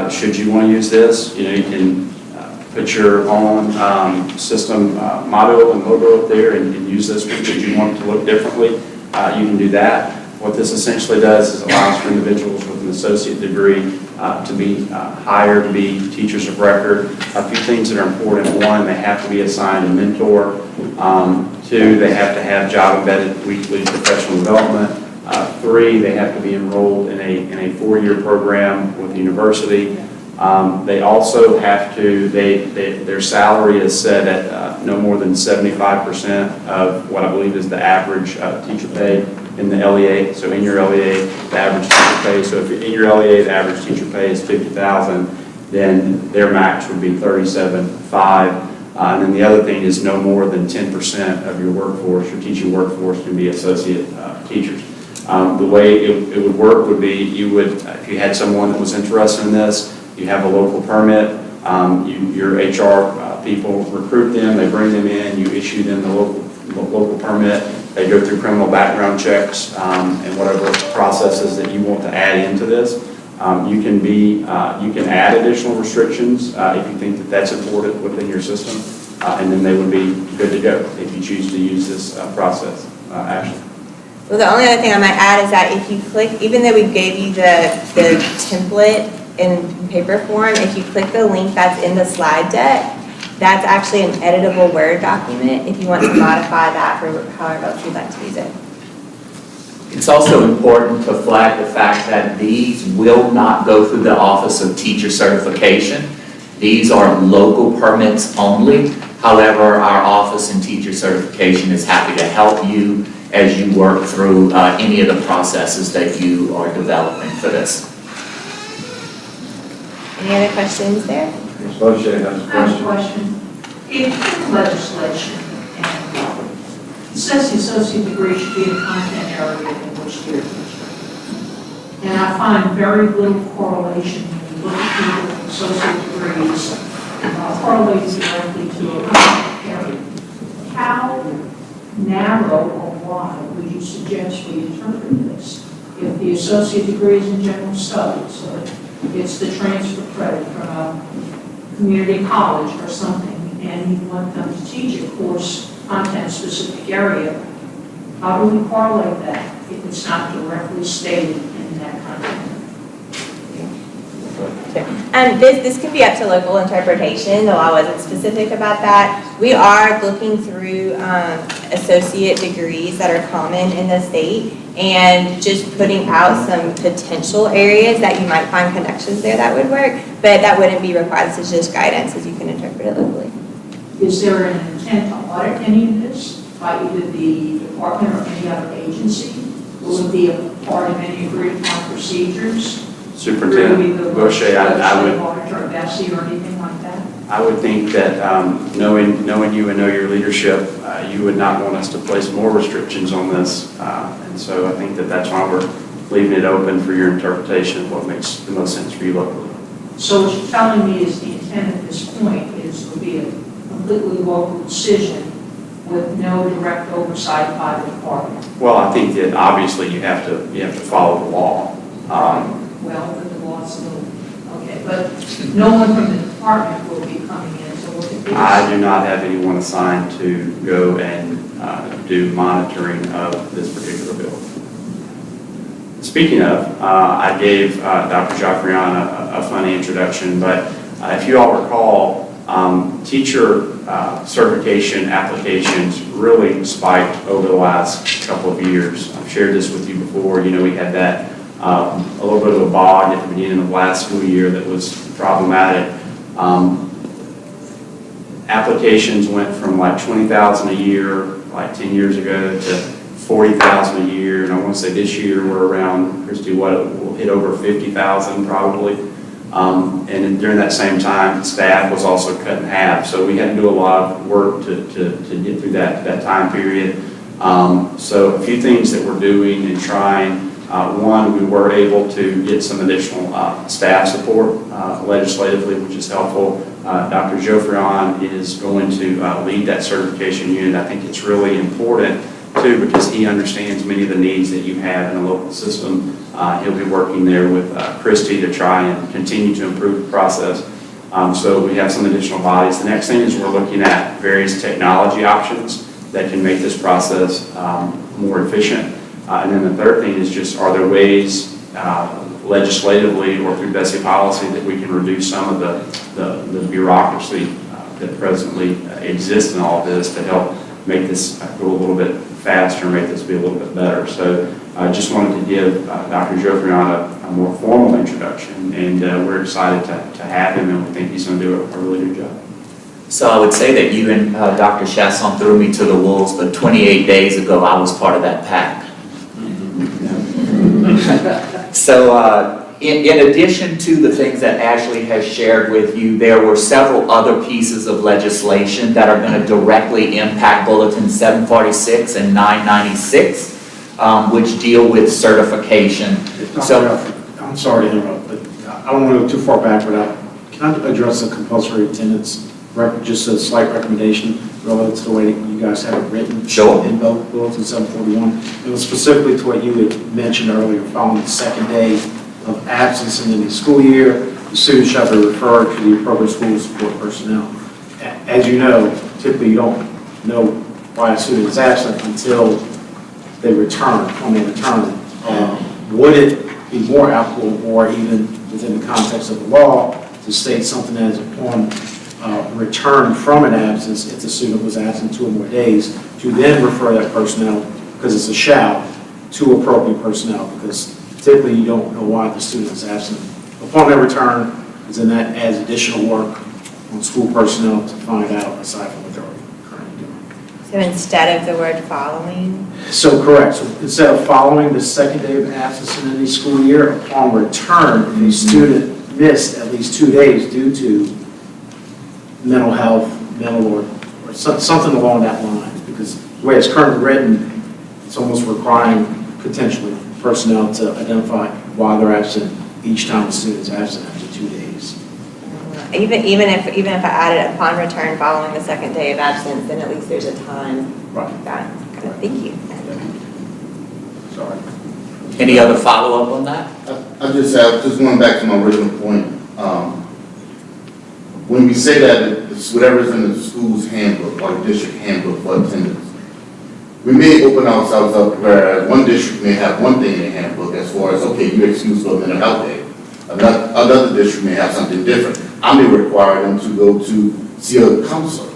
Should you want to use this, you can put your own system motto and logo up there and use this one. Should you want it to look differently, you can do that. What this essentially does is allows for individuals with an associate degree to be hired to be teachers of record. A few things that are important. 1, they have to be assigned a mentor. 2, they have to have job-embedded weekly professional development. 3, they have to be enrolled in a 4-year program with the university. They also have to, their salary is set at no more than 75% of what I believe is the average teacher pay in the LEA. So in your LEA, the average teacher pay. So if in your LEA, the average teacher pay is $50,000, then their max would be $37,500. And then the other thing is no more than 10% of your workforce, your teaching workforce, can be associate teachers. The way it would work would be you would, if you had someone that was interested in this, you have a local permit, your HR people recruit them, they bring them in, you issue them the local permit, they go through criminal background checks and whatever processes that you want to add into this. You can add additional restrictions if you think that that's important within your system, and then they would be good to go if you choose to use this process. Ashley. Well, the only other thing I might add is that if you click, even though we gave you the template in paper form, if you click the link that's in the slide deck, that's actually an editable Word document if you want to modify that for however else you'd like to use it. It's also important to flag the fact that these will not go through the Office of Teacher Certification. These are local permits only. However, our Office in Teacher Certification is happy to help you as you work through any of the processes that you are developing for this. Any other questions there? Ms. Bochet has a I have a question. question. In legislation, and it says the associate degree should be a content area in which they're teaching. And I find very little correlation when you look at people with associate degrees correlated directly to a content area. How narrow or wide would you suggest we interpret this? If the associate degree is in general studies, so it's the transfer credit from a community college or something, and you want them to teach a course, content-specific area, how do we correlate that if it's not directly stated in that content? And this can be up to local interpretation, the law wasn't specific about that. We are looking through associate degrees that are common in the state and just putting out some potential areas that you might find connections there that would work, but that wouldn't be required, this is just guidance as you can interpret it locally. Is there an intent to audit any of this by either the department or any other agency? Will it be a part of any agreed upon procedures? Superintendent Boucher, I would, Auditor of ESSER or anything like that? I would think that knowing you and know your leadership, you would not want us to place more restrictions on this. And so I think that that's why we're leaving it open for your interpretation of what makes the most sense for you locally. So what you're telling me is the intent at this point is to be a completely local decision with no direct oversight by the department? Well, I think that obviously you have to follow the law. Well, but the law's a little, okay, but no one from the department will be coming in to look at this? I do not have anyone assigned to go and do monitoring of this particular bill. Speaking of, I gave Dr. Jafrian a funny introduction, but if you all recall, teacher certification applications really spiked over the last couple of years. I've shared this with you before. You know, we had that a little bit of a bog at the beginning of last school year that was problematic. Applications went from like 20,000 a year, like 10 years ago, to 40,000 a year. And I want to say this year we're around, Christy, we'll hit over 50,000 probably. And during that same time, staff was also cut in half. So we had to do a lot of work to get through that time period. So a few things that we're doing and trying. One, we were able to get some additional staff support legislatively, which is helpful. Dr. Jofrion is going to lead that certification unit. I think it's really important too, because he understands many of the needs that you have in a local system. He'll be working there with Christy to try and continue to improve the process. So we have some additional bodies. The next thing is we're looking at various technology options that can make this process more efficient. And then the third thing is just, are there ways legislatively or through BESI policy that we can reduce some of the bureaucracy that presently exists in all of this to help make this go a little bit faster, make this be a little bit better. So I just wanted to give Dr. Jofrion a more formal introduction, and we're excited to have him, and we think he's going to do a really good job. So I would say that you and Dr. Chasson threw me to the wolves, but 28 days ago I was part of that pack. So in addition to the things that Ashley has shared with you, there were several other pieces of legislation that are going to directly impact Bulletin 746 and 996, which deal with certification. So, I'm sorry to interrupt, but I don't want to go too far back without, can I address the compulsory attendance, just a slight recommendation relative to the way you guys have it written? Sure. In Bulletin 741. It was specifically to what you had mentioned earlier, following the second day of absence in the school year, the student shall be referred to the appropriate school support personnel. As you know, typically you don't know why a student is absent until they return, when they return. Would it be more applicable, or even within the context of the law, to state something as upon return from an absence, if the student was absent 2 or more days, to then refer that personnel, because it's a shall, to appropriate personnel, because typically you don't know why the student is absent upon their return, because then that adds additional work on school personnel to find out, aside from what they're already currently doing. So instead of the word following? So correct. So instead of following the second day of absence in any school year, upon return, if a student missed at least 2 days due to mental health, or something along that line, because the way it's currently written, it's almost requiring potentially personnel to identify why they're absent each time the student is absent after 2 days. Even if I added upon return following the second day of absence, then at least there's a time. Right. Got it. Thank you. Sorry. Any other follow-up on that? I just going back to my original point. When we say that it's whatever's in the school's handbook or the district handbook for attendance, we may open ourselves up where one district may have one thing in the handbook as far as, okay, you're excused for a mental health day. Another district may have something different. I may require them to go to see a counselor,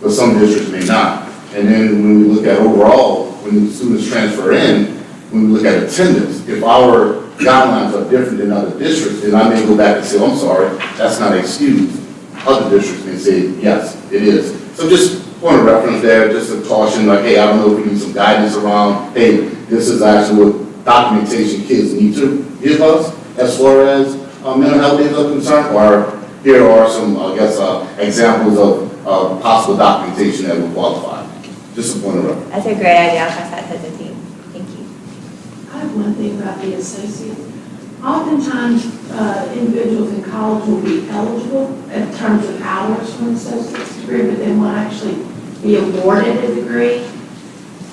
but some districts may not. And then when we look at overall, when the students transfer in, when we look at attendance, if our guidelines are different than other districts, then I may go back and say, I'm sorry, that's not excused. Other districts may say, yes, it is. So just point of reference there, just a caution, like, hey, I don't know if we need some guidance around, hey, this is actually what documentation kids need to give us as far as mental health days are concerned, or here are some, I guess, examples of possible documentation that would qualify. Just a point of reference. That's a great idea. I'll pass that to the team. Thank you. I have one thing about the associates. Oftentimes, individuals in college will be eligible in terms of hours for an associate's degree, but they won't actually be awarded a degree.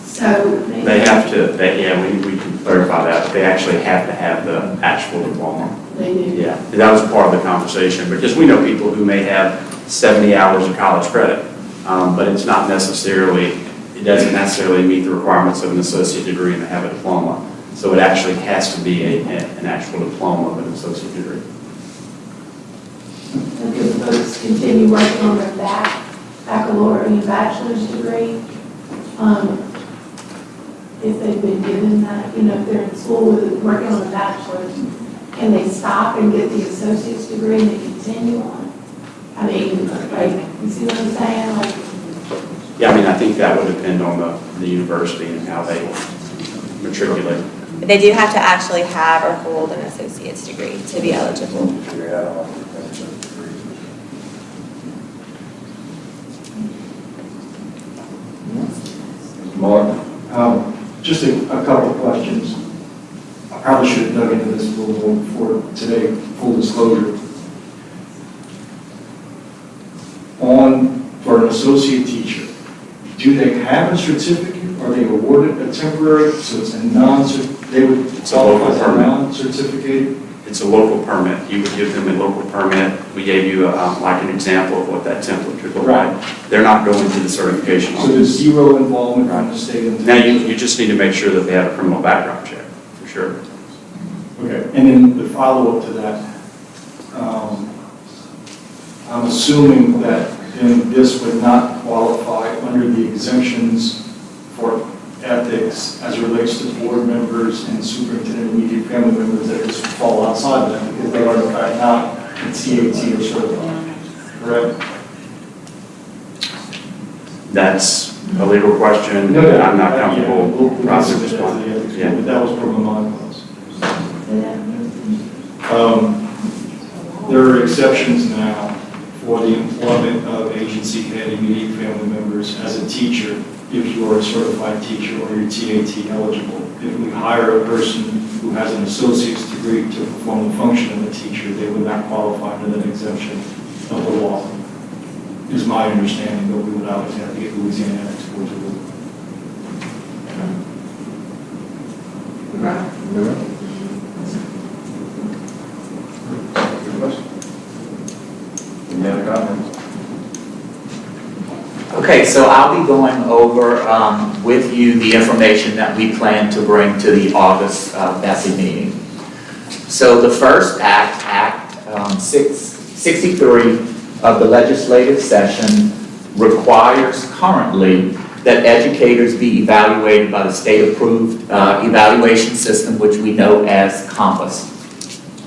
So They have to, we can clarify that, but they actually have to have the actual diploma. they do. Yeah, that was part of the conversation, because we know people who may have 70 hours of college credit, but it's not necessarily, it doesn't necessarily meet the requirements of an associate degree and they have a diploma. So it actually has to be an actual diploma of an associate degree. Because folks continue working on their baccalaureate and bachelor's degree. If they've been given that, if they're in school working on a bachelor's, can they stop and get the associate's degree and they continue on? I mean, like, you see what I'm saying? Like, Yeah, I mean, I think that would depend on the university and how they matriculate. But they do have to actually have or hold an associate's degree to be eligible. Mark? Just a couple of questions. I probably should have dug into this a little more before today, full disclosure. For an associate teacher, do they have a certificate? Are they awarded a temporary, so it's a It's a local permit. non-certificated? It's a local permit. You would give them a local permit. We gave you like an example of what that template could look like. They're not going through the certification So there's office. zero involvement from the state and. Now, you just need to make sure that they have a criminal background check, for sure. Okay, and then the follow-up to that, I'm assuming that then this would not qualify under the exemptions for ethics as it relates to board members and superintendent and immediate family members that just fall outside of that because they are in fact not TAT or certified, correct? That's a legal question. No, I'm not yeah, comfortable we'll processing consider that to the ethics, Yeah. but that was from my clause. There are exceptions now for the employment of agency head immediate family members as a teacher if you are a certified teacher or you're TAT eligible. If we hire a person who has an associate's degree to perform the function of a teacher, they would not qualify under that exemption of the law, is my understanding, but we would obviously have to get Louisiana ethics board to rule. Any other comments? Okay, so I'll be going over with you the information that we plan to bring to the August BESI meeting. So the first Act 63 of the legislative session requires currently that educators be evaluated by the state-approved evaluation system, which we know as COMPAS.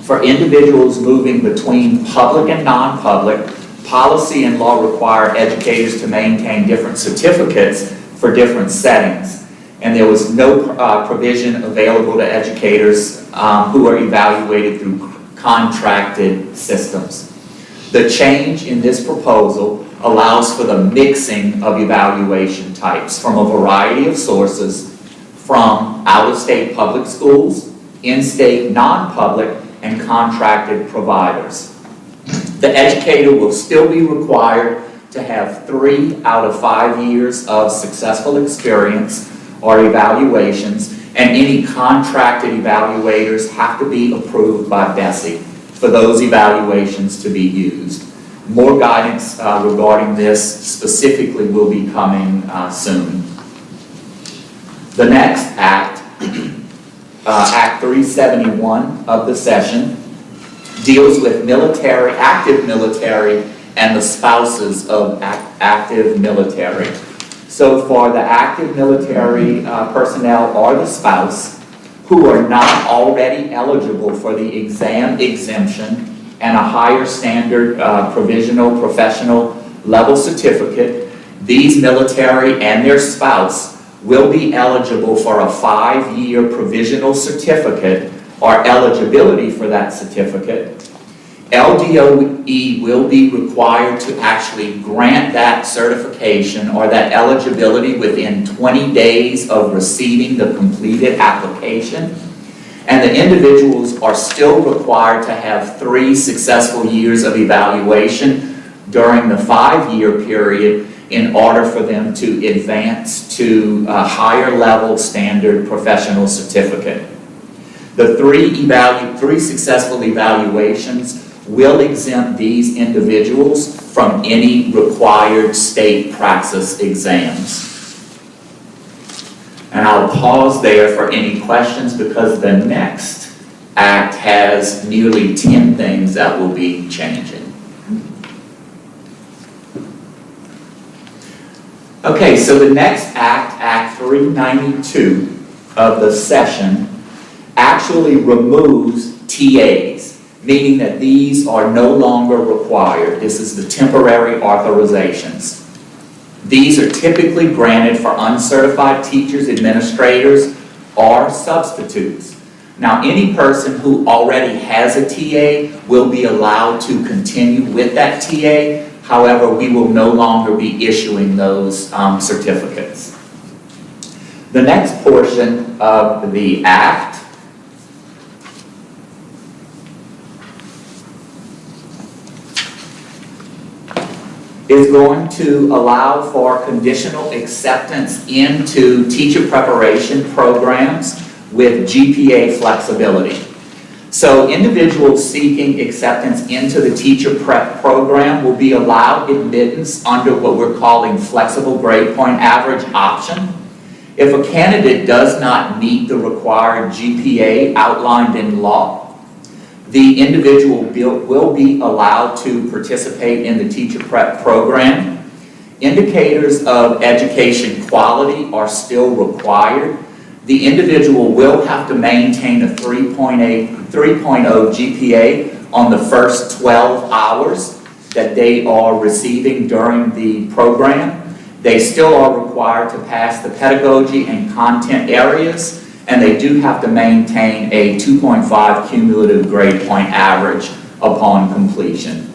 For individuals moving between public and non-public, policy and law require educators to maintain different certificates for different settings. And there was no provision available to educators who are evaluated through contracted systems. The change in this proposal allows for the mixing of evaluation types from a variety of sources, from out-of-state public schools, in-state non-public, and contracted providers. The educator will still be required to have 3 out of 5 years of successful experience or evaluations, and any contracted evaluators have to be approved by Bessie for those evaluations to be used. More guidance regarding this specifically will be coming soon. The next act, Act 371 of the session, deals with military, active military, and the spouses of active military. So for the active military personnel or the spouse who are not already eligible for the exam exemption and a higher standard provisional professional level certificate, these military and their spouse will be eligible for a 5-year provisional certificate or eligibility for that certificate. LDOE will be required to actually grant that certification or that eligibility within 20 days of receiving the completed application. And the individuals are still required to have 3 successful years of evaluation during the 5-year period in order for them to advance to a higher level standard professional certificate. The 3 successful evaluations will exempt these individuals from any required state praxis exams. And I'll pause there for any questions because the next act has nearly 10 things that will be changing. Okay, so the next act, Act 392 of the session, actually removes TAs, meaning that these are no longer required. This is the temporary authorizations. These are typically granted for uncertified teachers, administrators, or substitutes. Now, any person who already has a TA will be allowed to continue with that TA. However, we will no longer be issuing those certificates. The next portion of the act is going to allow for conditional acceptance into teacher preparation programs with GPA flexibility. So individuals seeking acceptance into the teacher prep program will be allowed admittance under what we're calling flexible grade point average option. If a candidate does not meet the required GPA outlined in law, the individual will be allowed to participate in the teacher prep program. Indicators of education quality are still required. The individual will have to maintain a 3.0 GPA on the first 12 hours that they are receiving during the program. They still are required to pass the pedagogy and content areas, and they do have to maintain a 2.5 cumulative grade point average upon completion.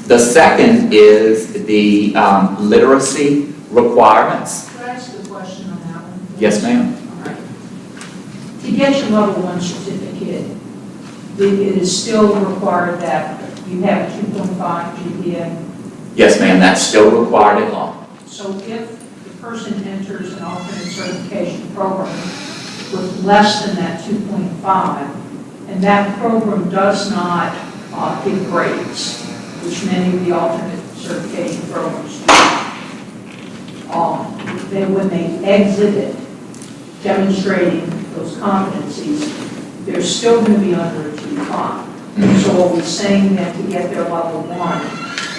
The second is the literacy requirements. Could I ask a question on that one? Yes, ma'am. All right. To get your level 1 certificate, it is still required that you have a 2.5 GPA? Yes, ma'am, that's still required in law. So if the person enters an alternate certification program with less than that 2.5, and that program does not give grades, which many of the alternate certification programs do, then when they exit it, demonstrating those competencies, they're still going to be under a 2.5. So are we saying that to get their level 1,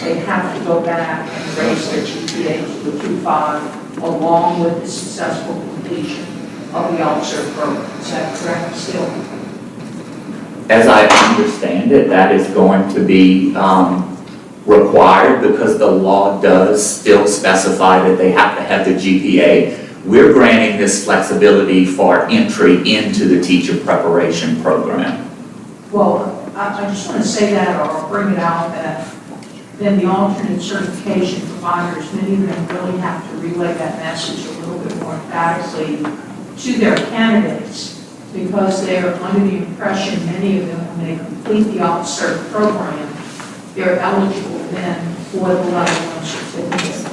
they have to go back and raise their GPA to a 2.5 along with the successful completion of the ESSER program? Is that correct still? As I understand it, that is going to be required because the law does still specify that they have to have the GPA. We're granting this flexibility for entry into the teacher preparation program. Well, I just want to say that, or bring it out, that then the alternate certification providers, many of them really have to relay that message a little bit more emphatically to their candidates, because they're under the impression, many of them, when they complete the ESSER program, they're eligible then for the level 1 certificate.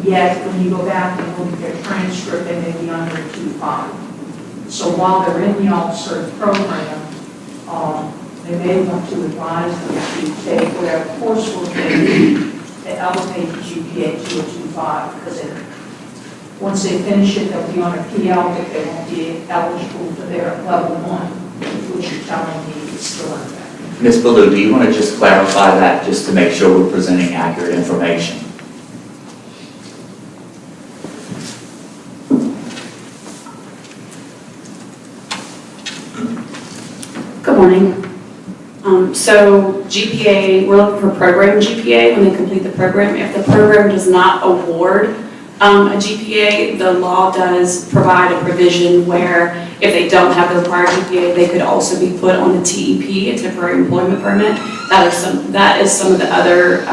yet when you go back and look at their transcript, they may be under 2.5. So while they're in the all-cert program, they may want to advise them to take whatever coursework they need to elevate the GPA to a 2.5, because once they finish it, they'll be on a PL, but they won't be eligible for their level 1, which you're telling me is still under. Ms. Ballou, do you want to just clarify that just to make sure we're presenting accurate information? Good morning. So GPA, we're looking for program GPA when they complete the program. If the program does not award a GPA, the law does provide a provision where if they don't have the required GPA, they could also be put on a TEP, a temporary employment permit. That is some of the other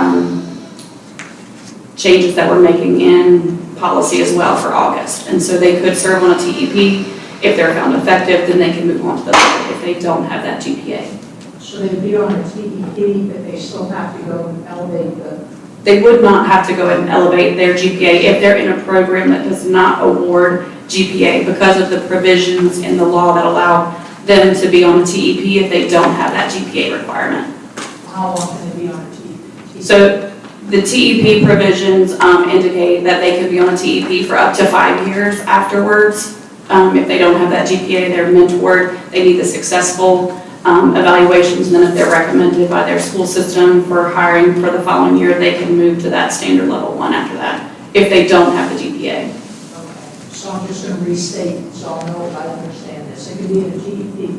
changes that we're making in policy as well for August. And so they could serve on a TEP. If they're found effective, then they can move on to the level if they don't have that GPA. So they'd be on a TEP, but they still have to go and elevate the. They would not have to go ahead and elevate their GPA if they're in a program that does not award GPA because of the provisions in the law that allow them to be on a TEP if they don't have that GPA requirement. How long can they be on a TEP? So the TEP provisions indicate that they could be on a TEP for up to 5 years afterwards. If they don't have that GPA, they're mentored, they need the successful evaluations, and then if they're recommended by their school system for hiring for the following year, they can move to that standard level 1 after that, if they don't have the GPA. Okay, so I'm just going to restate so I'll know if I understand this. It could be in a TEP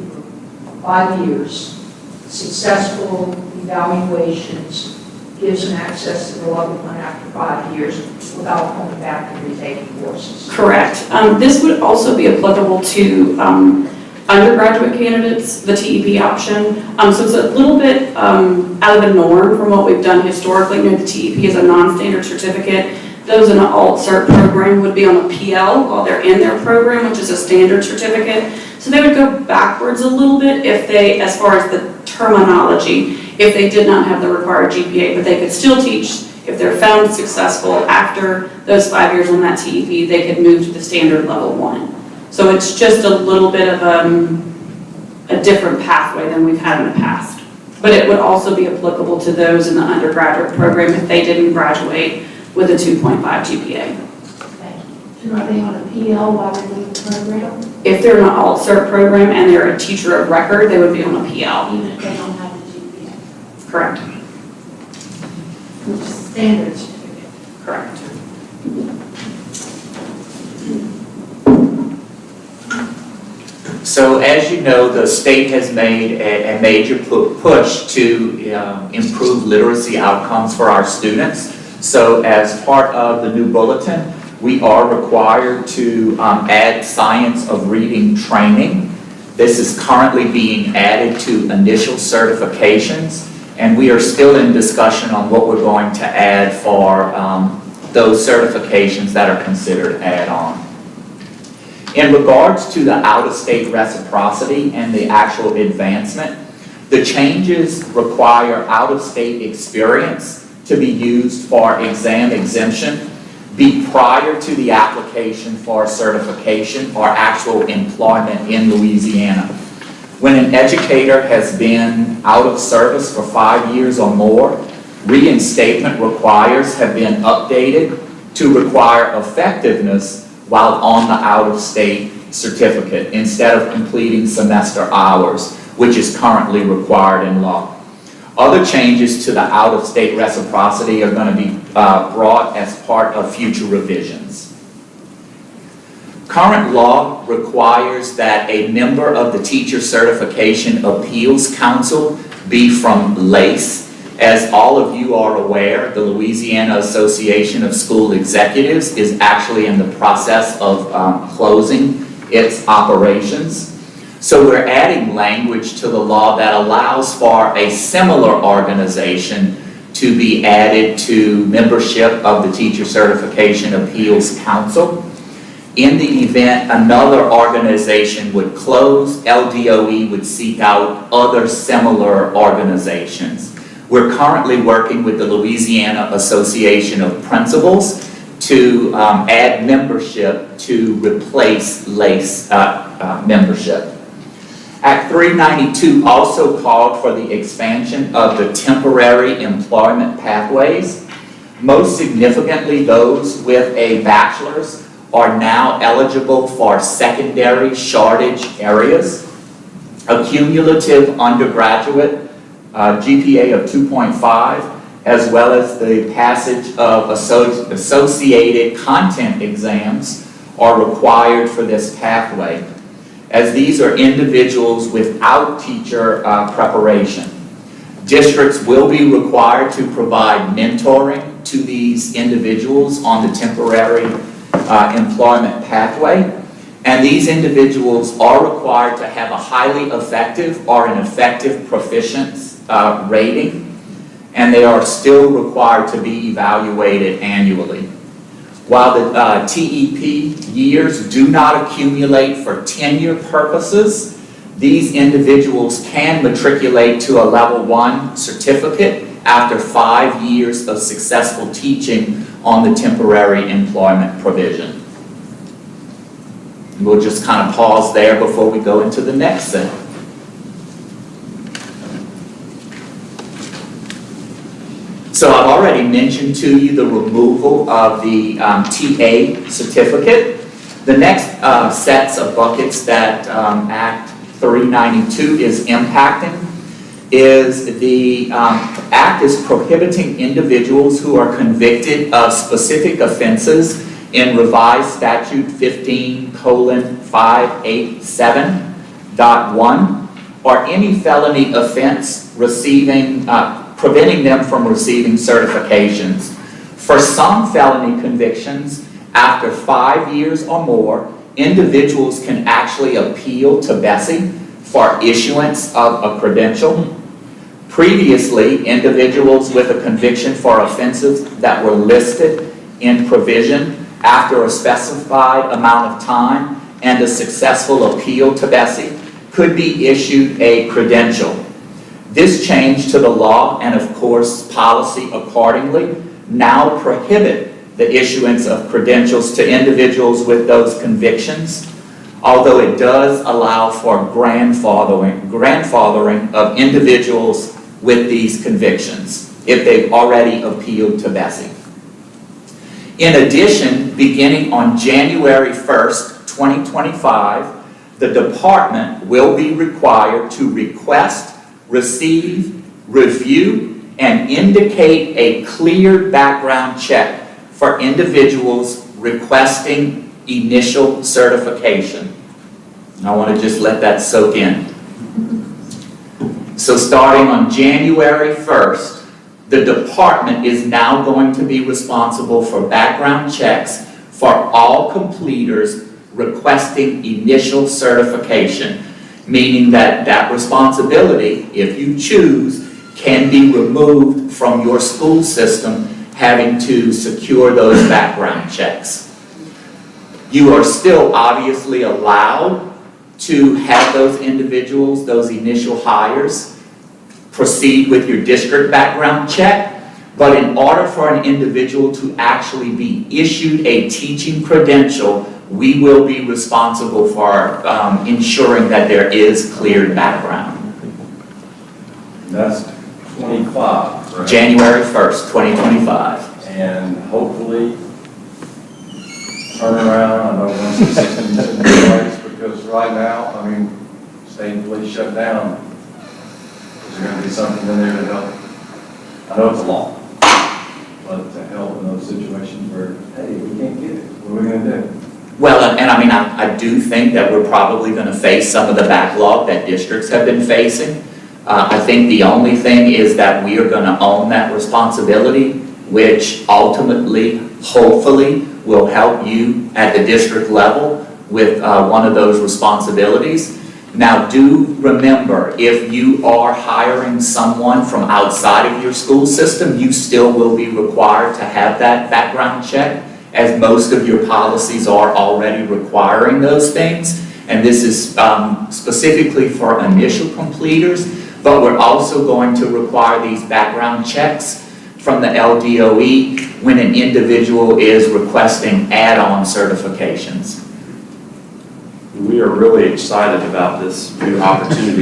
for 5 years, successful evaluations, gives them access to the level 1 after 5 years without coming back and retaking courses. Correct. This would also be applicable to undergraduate candidates, the TEP option. So it's a little bit out of the norm from what we've done historically. You know, the TEP is a non-standard certificate. Those in an alt-cert program would be on a PL while they're in their program, which is a standard certificate. So they would go backwards a little bit if they, as far as the terminology, if they did not have the required GPA, but they could still teach. If they're found successful after those 5 years on that TEP, they could move to the standard level 1. So it's just a little bit of a different pathway than we've had in the past. But it would also be applicable to those in the undergraduate program if they didn't graduate with a 2.5 GPA. Thank you. And are they on a PL while they're doing the program? If they're in an alt-cert program and they're a teacher of record, they would be on a PL. Even if they don't have the GPA? Correct. Which is standard certificate. Correct. So as you know, the state has made a major push to improve literacy outcomes for our students. So as part of the new bulletin, we are required to add science of reading training. This is currently being added to initial certifications, and we are still in discussion on what we're going to add for those certifications that are considered add-on. In regards to the out-of-state reciprocity and the actual advancement, the changes require out-of-state experience to be used for exam exemption, be prior to the application for certification or actual employment in Louisiana. When an educator has been out of service for 5 years or more, reinstatement requires have been updated to require effectiveness while on the out-of-state certificate instead of completing semester hours, which is currently required in law. Other changes to the out-of-state reciprocity are going to be brought as part of future revisions. Current law requires that a member of the Teacher Certification Appeals Council be from LACE. As all of you are aware, the Louisiana Association of School Executives is actually in the process of closing its operations. So we're adding language to the law that allows for a similar organization to be added to membership of the Teacher Certification Appeals Council. In the event another organization would close, LDOE would seek out other similar organizations. We're currently working with the Louisiana Association of Principals to add membership to replace LACE membership. Act 392 also called for the expansion of the temporary employment pathways. Most significantly, those with a bachelor's are now eligible for secondary shortage areas. A cumulative undergraduate GPA of 2.5, as well as the passage of associated content exams are required for this pathway, as these are individuals without teacher preparation. Districts will be required to provide mentoring to these individuals on the temporary employment pathway, and these individuals are required to have a highly effective or an effective proficiency rating, and they are still required to be evaluated annually. While the TEP years do not accumulate for tenure purposes, these individuals can matriculate to a level 1 certificate after 5 years of successful teaching on the temporary employment provision. We'll just kind of pause there before we go into the next set. So I've already mentioned to you the removal of the TA certificate. The next sets of buckets that Act 392 is impacting is the Act is prohibiting individuals who are convicted of specific offenses in revised statute 15:587.1 or any felony offense preventing them from receiving certifications. For some felony convictions, after 5 years or more, individuals can actually appeal to BESSE for issuance of a credential. Previously, individuals with a conviction for offenses that were listed in provision after a specified amount of time and a successful appeal to BESSE could be issued a credential. This change to the law, and of course policy accordingly, now prohibit the issuance of credentials to individuals with those convictions, although it does allow for grandfathering of individuals with these convictions if they've already appealed to BESSE. In addition, beginning on January 1st, 2025, the department will be required to request, receive, review, and indicate a clear background check for individuals requesting initial certification. I want to just let that soak in. So starting on January 1st, the department is now going to be responsible for background checks for all completers requesting initial certification, meaning that that responsibility, if you choose, can be removed from your school system having to secure those background checks. You are still obviously allowed to have those individuals, those initial hires, proceed with your district background check, but in order for an individual to actually be issued a teaching credential, we will be responsible for ensuring that there is cleared background. That's 25, correct? January 1st, 2025. And hopefully turn around, I know once the system's in place, because right now, I mean, state and police shut down. Is there going to be something in there to help? I know it's a law, but to help in those situations where, hey, we can't get it, what are we going to do? Well, and I mean, I do think that we're probably going to face some of the backlog that districts have been facing. I think the only thing is that we are going to own that responsibility, which ultimately, hopefully, will help you at the district level with one of those responsibilities. Now, do remember, if you are hiring someone from outside of your school system, you still will be required to have that background check, as most of your policies are already requiring those things. And this is specifically for initial completers, but we're also going to require these background checks from the LDOE when an individual is requesting add-on certifications. We are really excited about this new opportunity.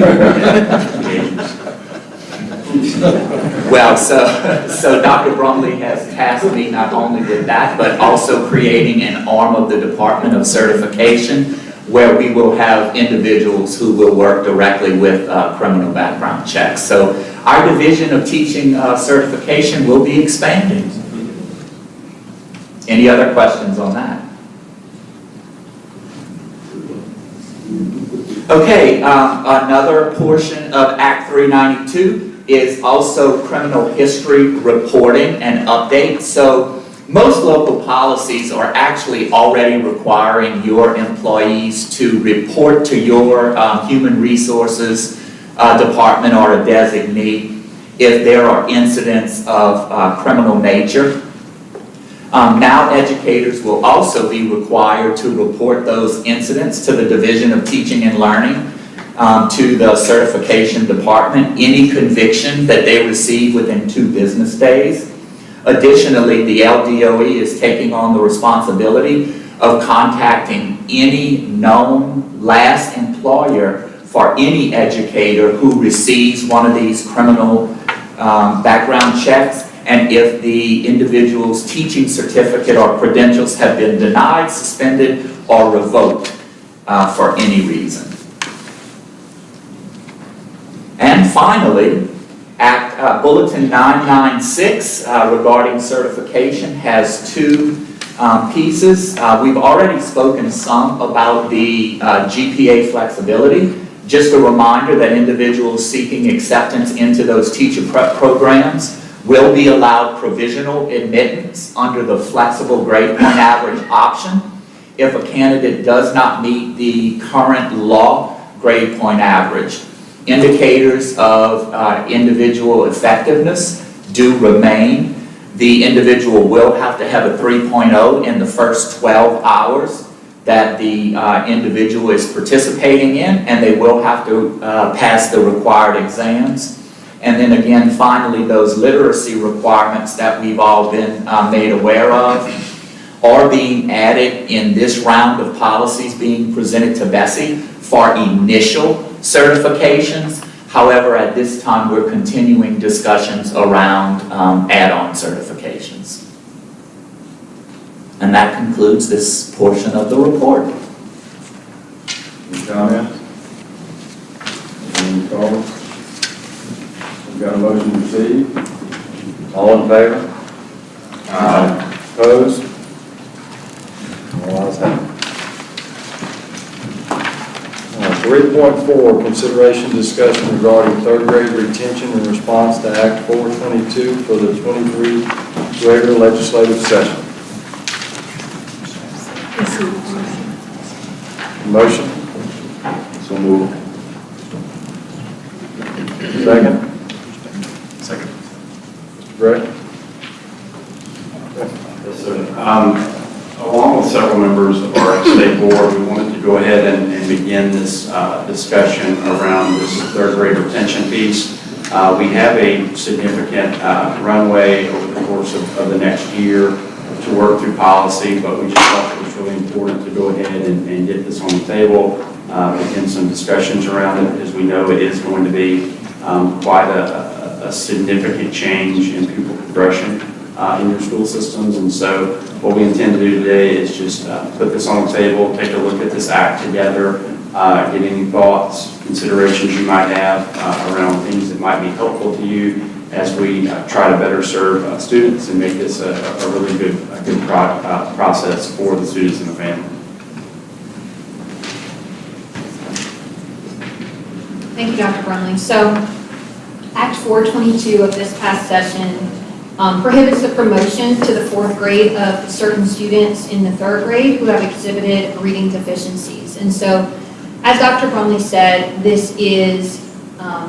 Well, so Dr. Brumley has tasked me not only with that, but also creating an arm of the Department of Certification where we will have individuals who will work directly with criminal background checks. So our division of teaching certification will be expanding. Any other questions on that? Okay, another portion of Act 392 is also criminal history reporting and updates. So most local policies are actually already requiring your employees to report to your human resources department or a designee if there are incidents of criminal nature. Now educators will also be required to report those incidents to the Division of Teaching and Learning, to the certification department, any conviction that they receive within 2 business days. Additionally, the LDOE is taking on the responsibility of contacting any known last employer for any educator who receives one of these criminal background checks, and if the individual's teaching certificate or credentials have been denied, suspended, or revoked for any reason. And finally, Bulletin 996 regarding certification has 2 pieces. We've already spoken some about the GPA flexibility. Just a reminder that individuals seeking acceptance into those teacher prep programs will be allowed provisional admittance under the flexible grade point average option if a candidate does not meet the current law grade point average. Indicators of individual effectiveness do remain. The individual will have to have a 3.0 in the first 12 hours that the individual is participating in, and they will have to pass the required exams. And then again, finally, those literacy requirements that we've all been made aware of are being added in this round of policies being presented to Bessie for initial certifications. However, at this time, we're continuing discussions around add-on certifications. And that concludes this portion of the report. Any comments? Any comments? We've got a motion to receive. All in favor? Aye. Opposed? All ayes have it. 3.4, consideration discussion regarding 3rd grade retention in response to Act 422 for the 23 regular legislative session. Motion? So moved. Second? Second. Mr. Gray? Yes, sir. Along with several members of our state board, we wanted to go ahead and begin this discussion around this 3rd grade retention piece. We have a significant runway over the course of the next year to work through policy, but we just thought it was really important to go ahead and get this on the table, begin some discussions around it, because we know it is going to be quite a significant change in pupil progression in your school systems. And so what we intend to do today is just put this on the table, take a look at this act together, get any thoughts, considerations you might have around things that might be helpful to you as we try to better serve students and make this a really good process for the students and the family. Thank you, Dr. Brumley. So Act 422 of this past session prohibits the promotion to the 4th grade of certain students in the 3rd grade who have exhibited reading deficiencies. And so, as Dr. Brumley said, this is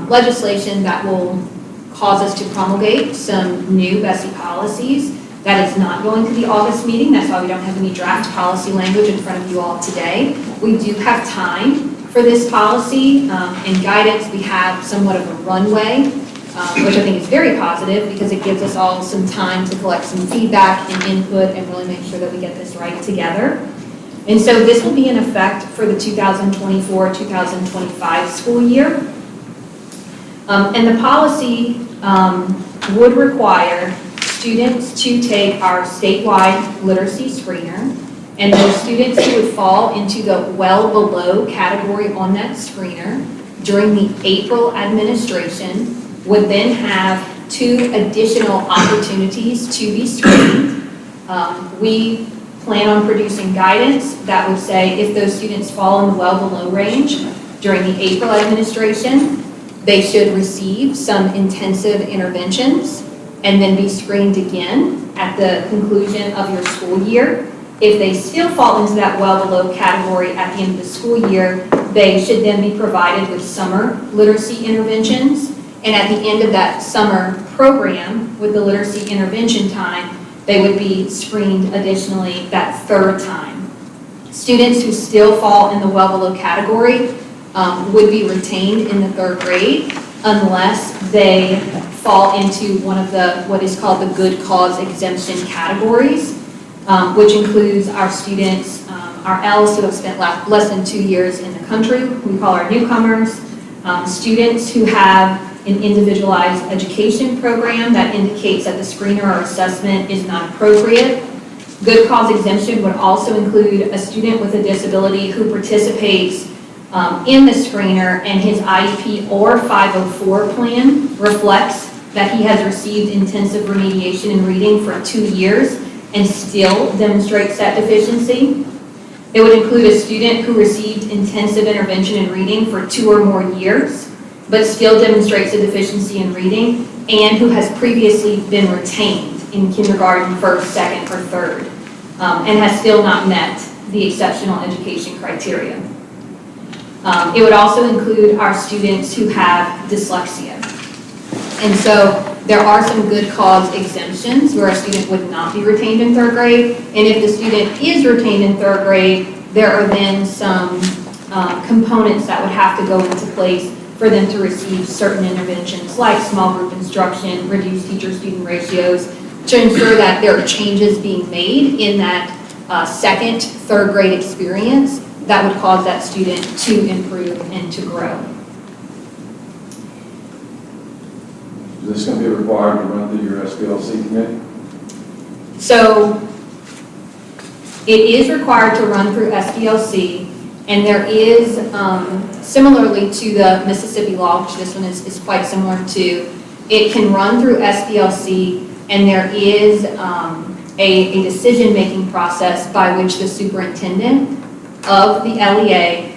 legislation that will cause us to promulgate some new Bessie policies. That is not going to the August meeting. That's why we don't have any draft policy language in front of you all today. We do have time for this policy and guidance. We have somewhat of a runway which I think is very positive because it gives us all some time to collect some feedback and input and really make sure that we get this right together. And so this will be in effect for the 2024-2025 school year. And the policy would require students to take our statewide literacy screener, and those students who would fall into the well below category on that screener during the April administration would then have 2 additional opportunities to be screened. We plan on producing guidance that would say if those students fall in the well below range during the April administration, they should receive some intensive interventions and then be screened again at the conclusion of your school year. If they still fall into that well below category at the end of the school year, they should then be provided with summer literacy interventions. And at the end of that summer program with the literacy intervention time, they would be screened additionally that 3rd time. Students who still fall in the well below category would be retained in the 3rd grade unless they fall into one of the, what is called the good cause exemption categories, which includes our students, our Ls who have spent less than 2 years in the country, we call our newcomers, students who have an individualized education program that indicates that the screener or assessment is not appropriate. Good cause exemption would also include a student with a disability who participates in the screener and his IEP or 504 plan reflects that he has received intensive remediation in reading for 2 years and still demonstrates that deficiency. It would include a student who received intensive intervention in reading for 2 or more years, but still demonstrates a deficiency in reading, and who has previously been retained in kindergarten, 1st, 2nd, or 3rd, and has still not met the exceptional education criteria. It would also include our students who have dyslexia. And so there are some good cause exemptions where a student would not be retained in 3rd grade, and if the student is retained in 3rd grade, there are then some components that would have to go into place for them to receive certain interventions like small group instruction, reduced teacher-student ratios, to ensure that there are changes being made in that 2nd, 3rd grade experience that would cause that student to improve and to grow. Is this going to be required to run through your SPLC committee? So it is required to run through SPLC, and there is, similarly to the Mississippi law, which this one is quite similar to, it can run through SPLC, and there is a decision-making process by which the superintendent of the LEA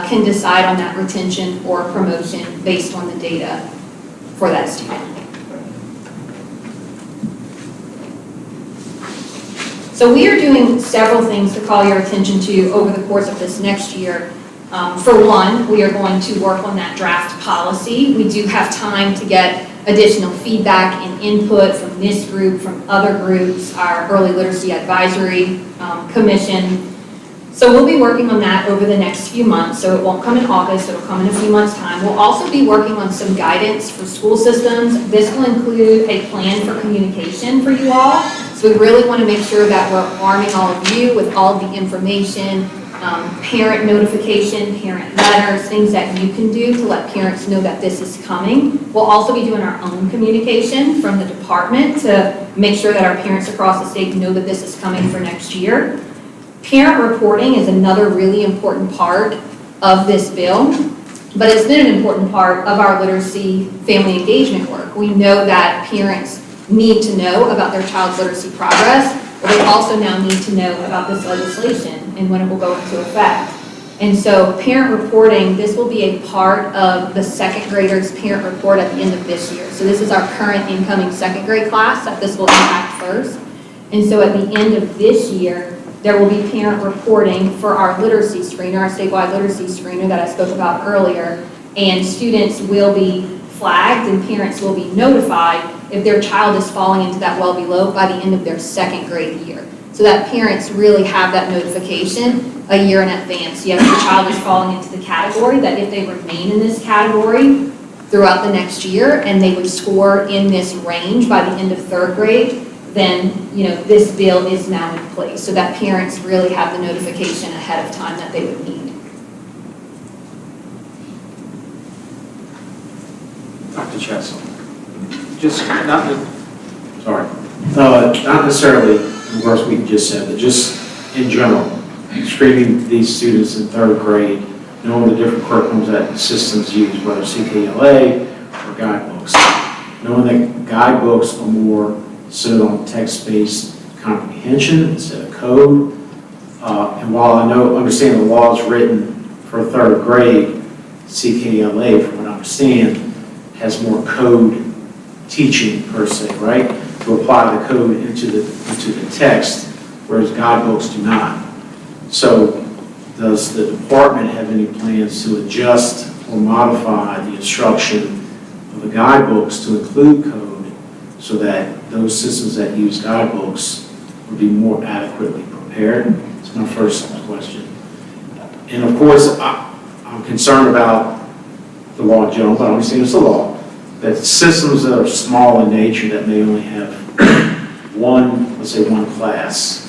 can decide on that retention or promotion based on the data for that student. So we are doing several things to call your attention to over the course of this next year. For one, we are going to work on that draft policy. We do have time to get additional feedback and input from this group, from other groups, our Early Literacy Advisory Commission. So we'll be working on that over the next few months. So it won't come in August, it'll come in a few months' time. We'll also be working on some guidance for school systems. This will include a plan for communication for you all. So we really want to make sure that we're arming all of you with all of the information, parent notification, parent letters, things that you can do to let parents know that this is coming. We'll also be doing our own communication from the department to make sure that our parents across the state know that this is coming for next year. Parent reporting is another really important part of this bill, but it's been an important part of our literacy family engagement work. We know that parents need to know about their child's literacy progress, but they also now need to know about this legislation and when it will go into effect. And so parent reporting, this will be a part of the 2nd graders' parent report at the end of this year. So this is our current incoming 2nd grade class that this will impact first. And so at the end of this year, there will be parent reporting for our literacy screener, our statewide literacy screener that I spoke about earlier, and students will be flagged and parents will be notified if their child is falling into that well below by the end of their 2nd grade year. So that parents really have that notification a year in advance. Yes, your child is falling into the category, that if they remain in this category throughout the next year, and they would score in this range by the end of third grade, then, this bill is now in place, so that parents really have the notification ahead of time that they would need. Dr. Chesel, just not necessarily in regards to what you just said, but just in general, screening these students in third grade, knowing the different curriculums that systems use, whether CKLA or guidebooks, knowing that guidebooks are more centered on text-based comprehension instead of code. And while I understand the law is written for third grade, CKLA, from what I understand, has more code teaching per se, right? To apply the code into the text, whereas guidebooks do not. So does the department have any plans to adjust or modify the instruction of the guidebooks to include code so that those systems that use guidebooks would be more adequately prepared? That's my first question. And of course, I'm concerned about the law in general, but I understand it's the law, that systems that are small in nature that may only have let's say one class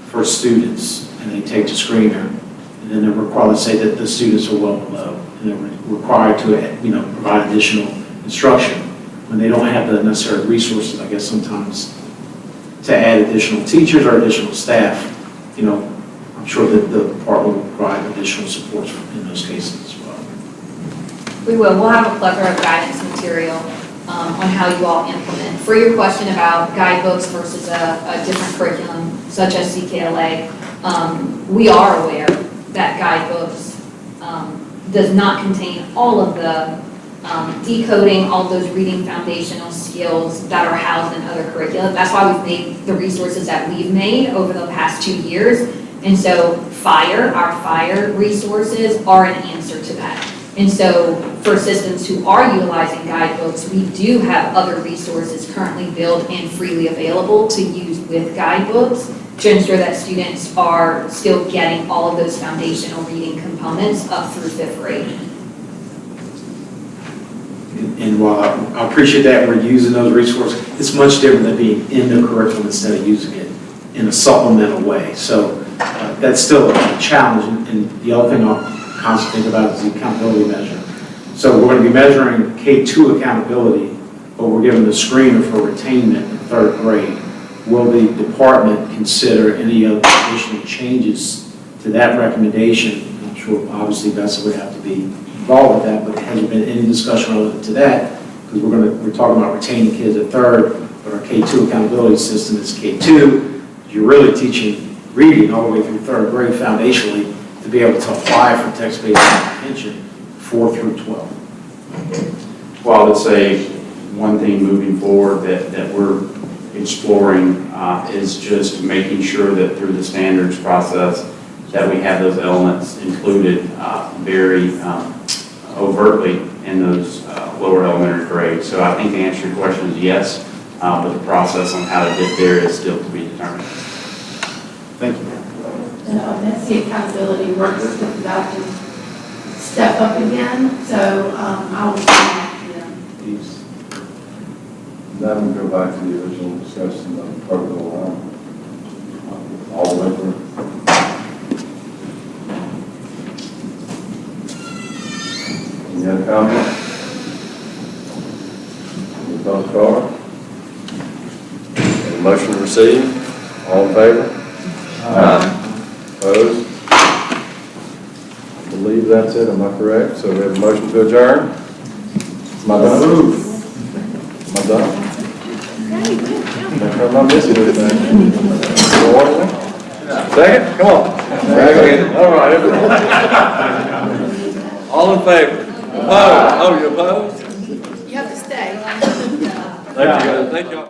for students, and they take the screener, and then they're required, let's say that the students are well below, and they're required to, provide additional instruction when they don't have the necessary resources, I guess, sometimes to add additional teachers or additional staff. I'm sure that the department will provide additional support in those cases as well. We will. We'll have a plethora of guidance material on how you all implement. For your question about guidebooks versus a different curriculum, such as CKLA, we are aware that guidebooks does not contain all of the decoding, all those reading foundational skills that are housed in other curricula. That's why we've made the resources that we've made over the past 2 years. And so our FIRE resources are an answer to that. And so for systems who are utilizing guidebooks, we do have other resources currently built and freely available to use with guidebooks to ensure that students are still getting all of those foundational reading components up through 5th grade. And while I appreciate that we're using those resources, it's much different than being in the curriculum instead of using it in a supplemental way. So that's still a challenge. And the other thing I'll constantly think about is the accountability measure. So we're going to be measuring K-2 accountability, but we're given the screener for retainment in 3rd grade. Will the department consider any other additional changes to that recommendation? I'm sure obviously Betsy would have to be involved with that, but has there been any discussion related to that? Because we're talking about retaining kids at 3rd, but our K-2 accountability system is K-2. You're really teaching reading all the way through 3rd grade foundationally to be able to apply for text-based comprehension 4 through 12. Well, let's say one thing moving forward that we're exploring is just making sure that through the standards process that we have those elements included very overtly in those lower elementary grades. So I think the answer to your question is yes, but the process on how to get there is still to be determined. Thank you. And that's the accountability workers that's about to step up again, so I will contact them. Please. Then we'll go back to the original discussion of the protocol all the way through. Any other comments? Any thoughts, Carl? Motion to receive. All in favor? Opposed? I believe that's it. Am I correct? So we have a motion to adjourn. Am I done? Am I done? I'm not missing anything. Second? Come on. All right. All in favor? Opposed? Oh, you opposed? You have to stay. Thank you. Thank you.